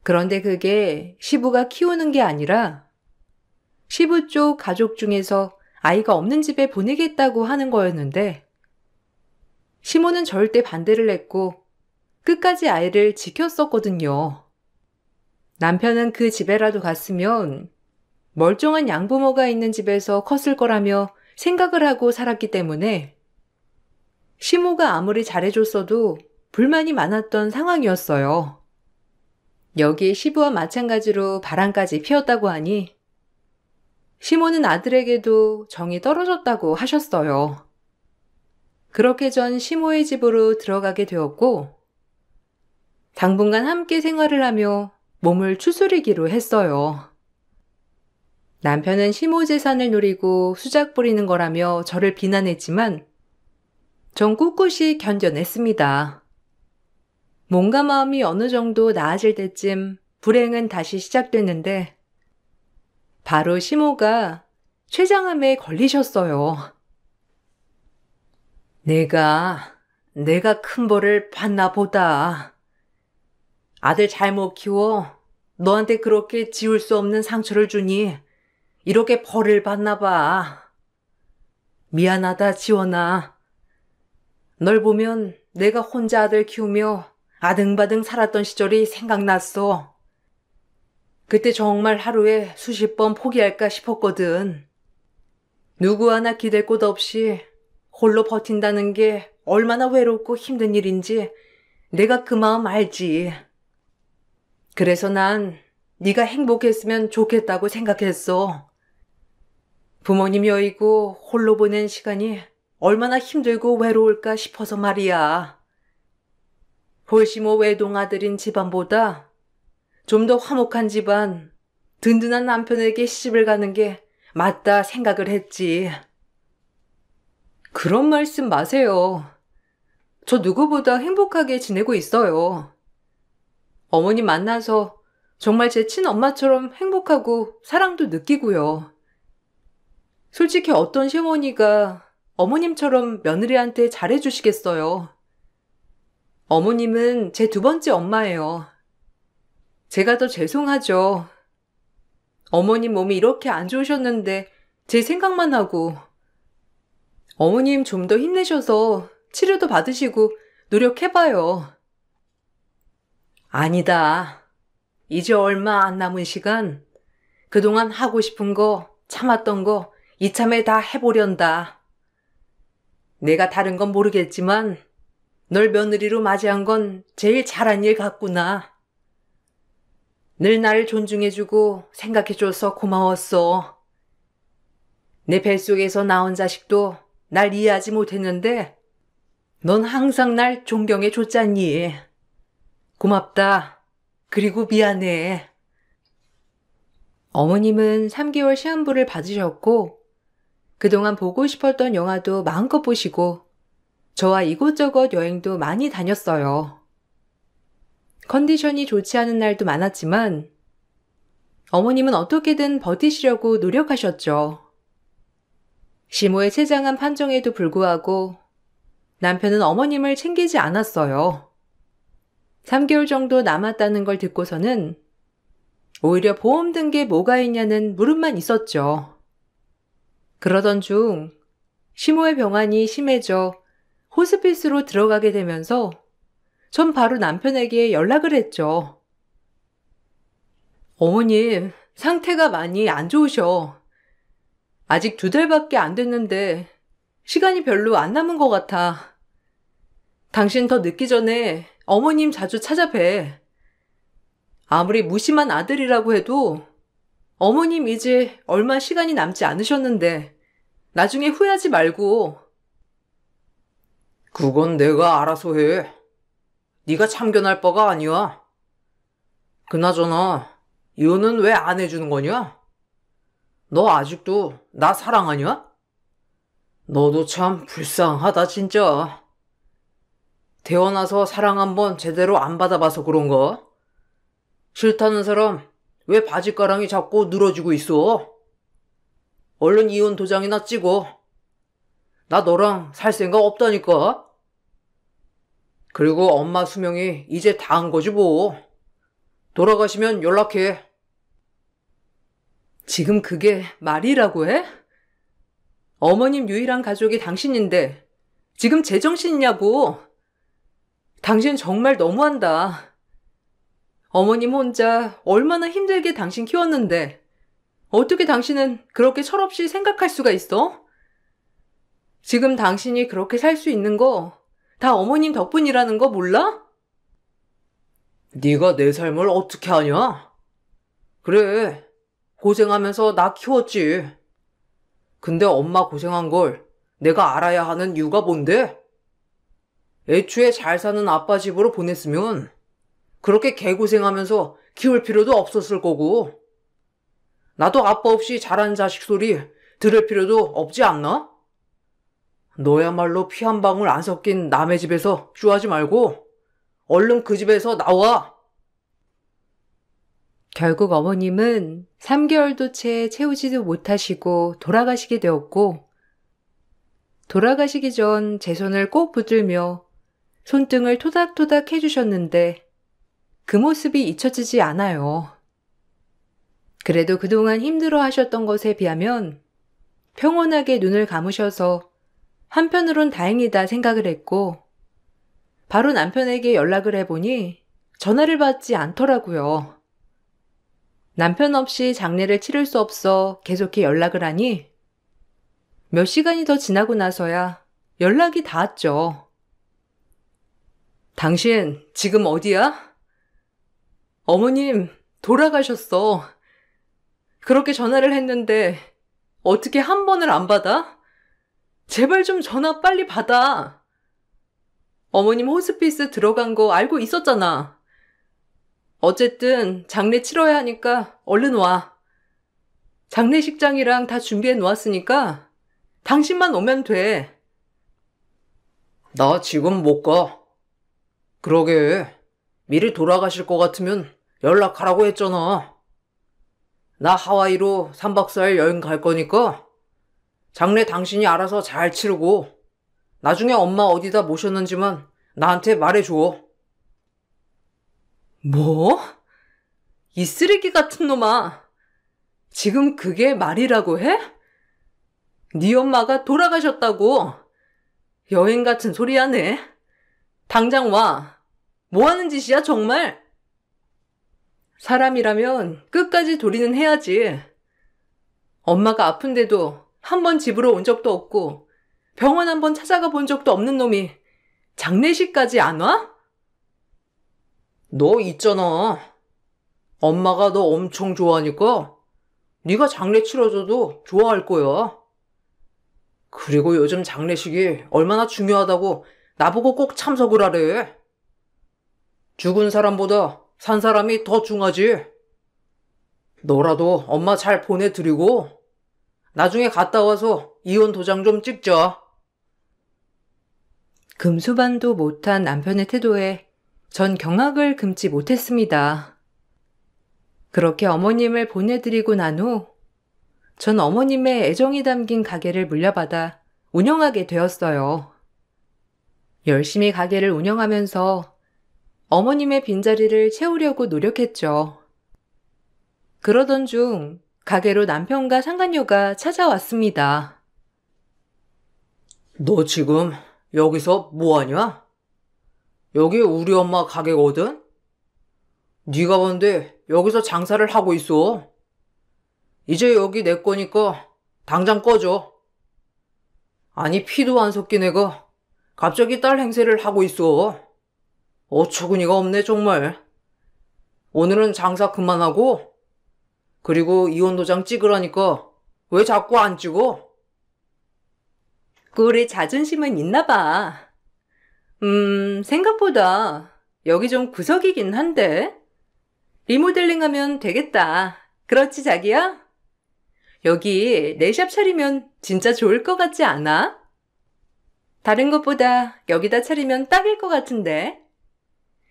그런데 그게 시부가 키우는 게 아니라 시부 쪽 가족 중에서 아이가 없는 집에 보내겠다고 하는 거였는데 시모는 절대 반대를 했고 끝까지 아이를 지켰었거든요. 남편은 그 집에라도 갔으면 멀쩡한 양부모가 있는 집에서 컸을 거라며 생각을 하고 살았기 때문에 시모가 아무리 잘해줬어도 불만이 많았던 상황이었어요. 여기에 시부와 마찬가지로 바람까지 피웠다고 하니 시모는 아들에게도 정이 떨어졌다고 하셨어요. 그렇게 전 시모의 집으로 들어가게 되었고 당분간 함께 생활을 하며 몸을 추스리기로 했어요. 남편은 시모 재산을 노리고 수작 부리는 거라며 저를 비난했지만 전 꿋꿋이 견뎌냈습니다. 몸과 마음이 어느 정도 나아질 때쯤 불행은 다시 시작됐는데 바로 시모가 췌장암에 걸리셨어요. 내가 큰 벌을 받나 보다. 아들 잘못 키워 너한테 그렇게 지울 수 없는 상처를 주니 이렇게 벌을 받나 봐. 미안하다, 지원아. 널 보면 내가 혼자 아들 키우며 아등바등 살았던 시절이 생각났어. 그때 정말 하루에 수십 번 포기할까 싶었거든. 누구 하나 기댈 곳 없이 홀로 버틴다는 게 얼마나 외롭고 힘든 일인지 내가 그 마음 알지. 그래서 난 네가 행복했으면 좋겠다고 생각했어. 부모님 여의고 홀로 보낸 시간이 얼마나 힘들고 외로울까 싶어서 말이야. 홀시모 외동아들인 집안보다 좀 더 화목한 집안, 든든한 남편에게 시집을 가는 게 맞다 생각을 했지. 그런 말씀 마세요. 저 누구보다 행복하게 지내고 있어요. 어머님 만나서 정말 제 친엄마처럼 행복하고 사랑도 느끼고요. 솔직히 어떤 시어머니가 어머님처럼 며느리한테 잘해주시겠어요. 어머님은 제 두 번째 엄마예요. 제가 더 죄송하죠. 어머님 몸이 이렇게 안 좋으셨는데 제 생각만 하고. 어머님 좀 더 힘내셔서 치료도 받으시고 노력해봐요. 아니다. 이제 얼마 안 남은 시간 그동안 하고 싶은 거 참았던 거 이참에 다 해보련다. 내가 다른 건 모르겠지만 널 며느리로 맞이한 건 제일 잘한 일 같구나. 늘 나를 존중해주고 생각해줘서 고마웠어. 내 뱃속에서 나온 자식도 날 이해하지 못했는데 넌 항상 날 존경해 줬잖니. 고맙다. 그리고 미안해. 어머님은 3개월 시한부를 받으셨고 그동안 보고 싶었던 영화도 마음껏 보시고 저와 이곳저곳 여행도 많이 다녔어요. 컨디션이 좋지 않은 날도 많았지만 어머님은 어떻게든 버티시려고 노력하셨죠. 시모의 채장한 판정에도 불구하고 남편은 어머님을 챙기지 않았어요. 3개월 정도 남았다는 걸 듣고서는 오히려 보험 든 게 뭐가 있냐는 물음만 있었죠. 그러던 중 시모의 병환이 심해져 호스피스로 들어가게 되면서 전 바로 남편에게 연락을 했죠. 어머님, 상태가 많이 안 좋으셔. 아직 2달밖에 안 됐는데 시간이 별로 안 남은 것 같아. 당신 더 늦기 전에 어머님 자주 찾아뵈. 아무리 무심한 아들이라고 해도 어머님 이제 얼마 시간이 남지 않으셨는데 나중에 후회하지 말고. 그건 내가 알아서 해. 네가 참견할 바가 아니야. 그나저나 이혼은 왜 안 해주는 거냐? 너 아직도 나 사랑하냐? 너도 참 불쌍하다 진짜. 태어나서 사랑 한번 제대로 안 받아봐서 그런가? 싫다는 사람 왜 바지가랑이 자꾸 늘어지고 있어? 얼른 이혼 도장이나 찍어. 나 너랑 살 생각 없다니까. 그리고 엄마 수명이 이제 다 한 거지 뭐. 돌아가시면 연락해. 지금 그게 말이라고 해? 어머님 유일한 가족이 당신인데 지금 제정신이냐고. 당신 정말 너무한다. 어머님 혼자 얼마나 힘들게 당신 키웠는데 어떻게 당신은 그렇게 철없이 생각할 수가 있어? 지금 당신이 그렇게 살 수 있는 거 다 어머님 덕분이라는 거 몰라? 네가 내 삶을 어떻게 아냐? 그래, 고생하면서 나 키웠지. 근데 엄마 고생한 걸 내가 알아야 하는 이유가 뭔데? 애초에 잘 사는 아빠 집으로 보냈으면 그렇게 개고생하면서 키울 필요도 없었을 거고. 나도 아빠 없이 자란 자식 소리 들을 필요도 없지 않나? 너야말로 피 한 방울 안 섞인 남의 집에서 쇼하지 말고 얼른 그 집에서 나와. 결국 어머님은 3개월도 채 채우지도 못하시고 돌아가시게 되었고 돌아가시기 전 제 손을 꼭 붙들며 손등을 토닥토닥 해주셨는데 그 모습이 잊혀지지 않아요. 그래도 그동안 힘들어 하셨던 것에 비하면 평온하게 눈을 감으셔서 한편으론 다행이다 생각을 했고 바로 남편에게 연락을 해보니 전화를 받지 않더라고요. 남편 없이 장례를 치를 수 없어 계속해 연락을 하니 몇 시간이 더 지나고 나서야 연락이 닿았죠. 당신 지금 어디야? 어머님 돌아가셨어. 그렇게 전화를 했는데 어떻게 한 번을 안 받아? 제발 좀 전화 빨리 받아. 어머님 호스피스 들어간 거 알고 있었잖아. 어쨌든 장례 치러야 하니까 얼른 와. 장례식장이랑 다 준비해 놓았으니까 당신만 오면 돼. 나 지금 못 가. 그러게, 미리 돌아가실 것 같으면 연락하라고 했잖아. 나 하와이로 3박 4일 여행 갈 거니까 장례 당신이 알아서 잘 치르고 나중에 엄마 어디다 모셨는지만 나한테 말해줘. 뭐? 이 쓰레기 같은 놈아. 지금 그게 말이라고 해? 네 엄마가 돌아가셨다고. 여행 같은 소리 하네. 당장 와. 뭐 하는 짓이야 정말? 사람이라면 끝까지 도리는 해야지. 엄마가 아픈데도 한 번 집으로 온 적도 없고 병원 한 번 찾아가 본 적도 없는 놈이 장례식까지 안 와? 너 있잖아. 엄마가 너 엄청 좋아하니까 네가 장례 치러줘도 좋아할 거야. 그리고 요즘 장례식이 얼마나 중요하다고 나보고 꼭 참석을 하래. 죽은 사람보다 산 사람이 더 중하지. 너라도 엄마 잘 보내드리고 나중에 갔다 와서 이혼 도장 좀 찍자. 금수반도 못한 남편의 태도에 전 경악을 금치 못했습니다. 그렇게 어머님을 보내드리고 난 후 전 어머님의 애정이 담긴 가게를 물려받아 운영하게 되었어요. 열심히 가게를 운영하면서 어머님의 빈자리를 채우려고 노력했죠. 그러던 중 가게로 남편과 상간녀가 찾아왔습니다. 너 지금 여기서 뭐하냐? 여기 우리 엄마 가게거든? 네가 뭔데 여기서 장사를 하고 있어. 이제 여기 내 거니까 당장 꺼져. 아니 피도 안 섞인 애가 갑자기 딸 행세를 하고 있어. 어처구니가 없네 정말. 오늘은 장사 그만하고 그리고 이혼 도장 찍으라니까 왜 자꾸 안 찍어? 꼴에 자존심은 있나 봐. 생각보다 여기 좀 구석이긴 한데. 리모델링하면 되겠다. 그렇지 자기야? 여기 내 샵 차리면 진짜 좋을 것 같지 않아? 다른 것보다 여기다 차리면 딱일 것 같은데.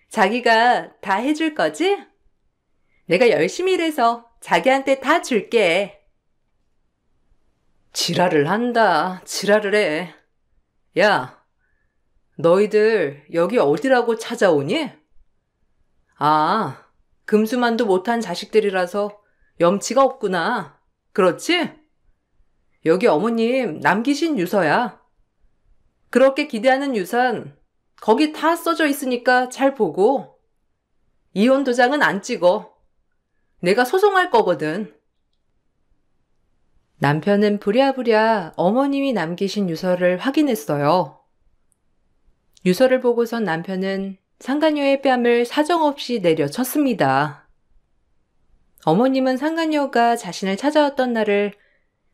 자기가 다 해줄 거지? 내가 열심히 일해서 자기한테 다 줄게. 지랄을 한다. 지랄을 해. 야, 너희들 여기 어디라고 찾아오니? 아, 금수만도 못한 자식들이라서 염치가 없구나. 그렇지? 여기 어머님 남기신 유서야. 그렇게 기대하는 유산 거기 다 써져 있으니까 잘 보고. 이혼 도장은 안 찍어. 내가 소송할 거거든. 남편은 부랴부랴 어머님이 남기신 유서를 확인했어요. 유서를 보고선 남편은 상간녀의 뺨을 사정없이 내려쳤습니다. 어머님은 상간녀가 자신을 찾아왔던 날을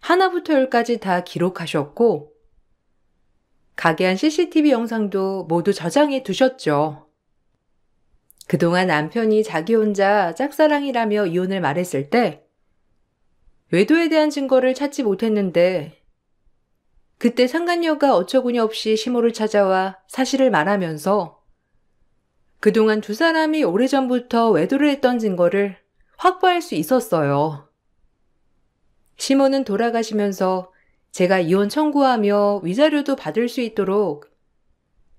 하나부터 열까지 다 기록하셨고 가게 안 CCTV 영상도 모두 저장해 두셨죠. 그동안 남편이 자기 혼자 짝사랑이라며 이혼을 말했을 때 외도에 대한 증거를 찾지 못했는데 그때 상간녀가 어처구니 없이 시모를 찾아와 사실을 말하면서 그동안 두 사람이 오래전부터 외도를 했던 증거를 확보할 수 있었어요. 시모는 돌아가시면서 제가 이혼 청구하며 위자료도 받을 수 있도록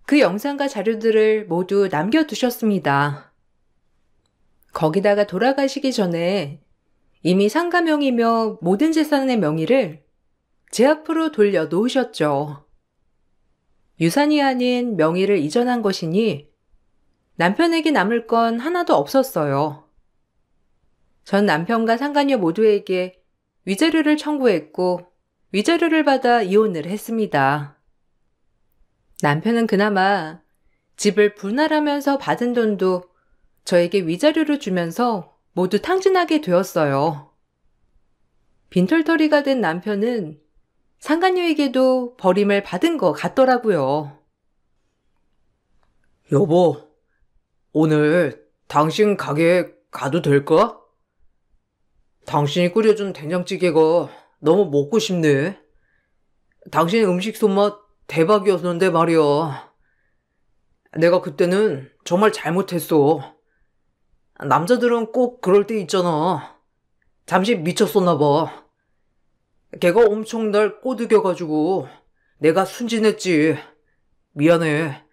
그 영상과 자료들을 모두 남겨두셨습니다. 거기다가 돌아가시기 전에 이미 상가명이며 모든 재산의 명의를 제 앞으로 돌려놓으셨죠. 유산이 아닌 명의를 이전한 것이니 남편에게 남을 건 하나도 없었어요. 전 남편과 상간녀 모두에게 위자료를 청구했고 위자료를 받아 이혼을 했습니다. 남편은 그나마 집을 분할하면서 받은 돈도 저에게 위자료를 주면서 모두 탕진하게 되었어요. 빈털터리가 된 남편은 상간녀에게도 버림을 받은 것 같더라고요. 여보, 오늘 당신 가게에 가도 될까? 당신이 끓여준 된장찌개가 너무 먹고 싶네. 당신 음식 손맛 대박이었는데 말이야. 내가 그때는 정말 잘못했어. 남자들은 꼭 그럴 때 있잖아. 잠시 미쳤었나 봐. 걔가 엄청 날 꼬드겨가지고 내가 순진했지. 미안해.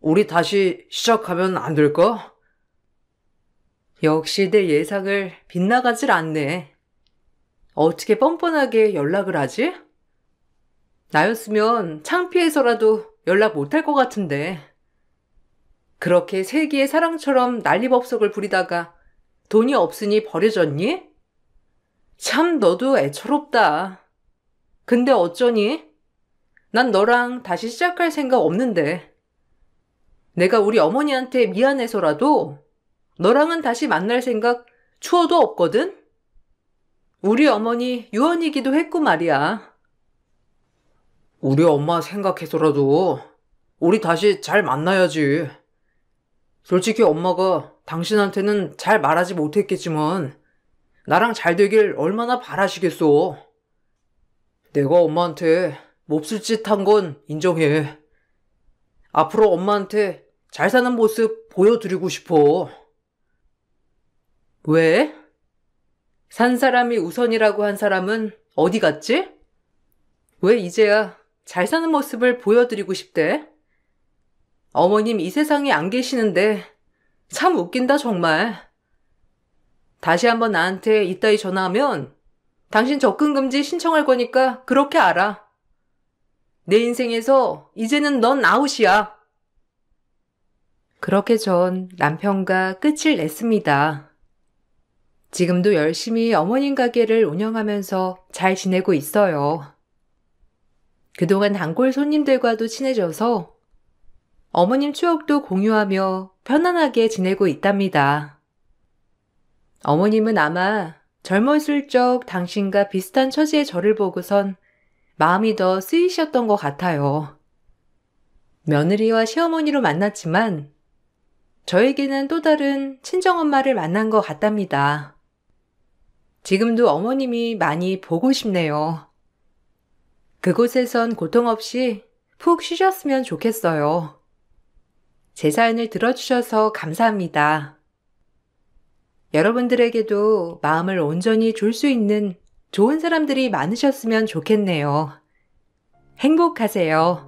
우리 다시 시작하면 안 될까? 역시 내 예상을 빗나가질 않네. 어떻게 뻔뻔하게 연락을 하지? 나였으면 창피해서라도 연락 못할 것 같은데. 그렇게 세기의 사랑처럼 난리법석을 부리다가 돈이 없으니 버려졌니? 참 너도 애처롭다. 근데 어쩌니? 난 너랑 다시 시작할 생각 없는데. 내가 우리 어머니한테 미안해서라도 너랑은 다시 만날 생각 추워도 없거든? 우리 어머니 유언이기도 했고 말이야. 우리 엄마 생각해서라도 우리 다시 잘 만나야지. 솔직히 엄마가 당신한테는 잘 말하지 못했겠지만 나랑 잘 되길 얼마나 바라시겠어. 내가 엄마한테 몹쓸 짓 한 건 인정해. 앞으로 엄마한테 잘 사는 모습 보여드리고 싶어. 왜? 산 사람이 우선이라고 한 사람은 어디 갔지? 왜 이제야 잘 사는 모습을 보여드리고 싶대? 어머님 이 세상에 안 계시는데 참 웃긴다 정말. 다시 한번 나한테 이따위 전화하면 당신 접근금지 신청할 거니까 그렇게 알아. 내 인생에서 이제는 넌 아웃이야. 그렇게 전 남편과 끝을 냈습니다. 지금도 열심히 어머님 가게를 운영하면서 잘 지내고 있어요. 그동안 단골 손님들과도 친해져서 어머님 추억도 공유하며 편안하게 지내고 있답니다. 어머님은 아마 젊었을 적 당신과 비슷한 처지의 저를 보고선 마음이 더 쓰이셨던 것 같아요. 며느리와 시어머니로 만났지만 저에게는 또 다른 친정엄마를 만난 것 같답니다. 지금도 어머님이 많이 보고 싶네요. 그곳에선 고통 없이 푹 쉬셨으면 좋겠어요. 제 사연을 들어주셔서 감사합니다. 여러분들에게도 마음을 온전히 줄 수 있는 좋은 사람들이 많으셨으면 좋겠네요. 행복하세요.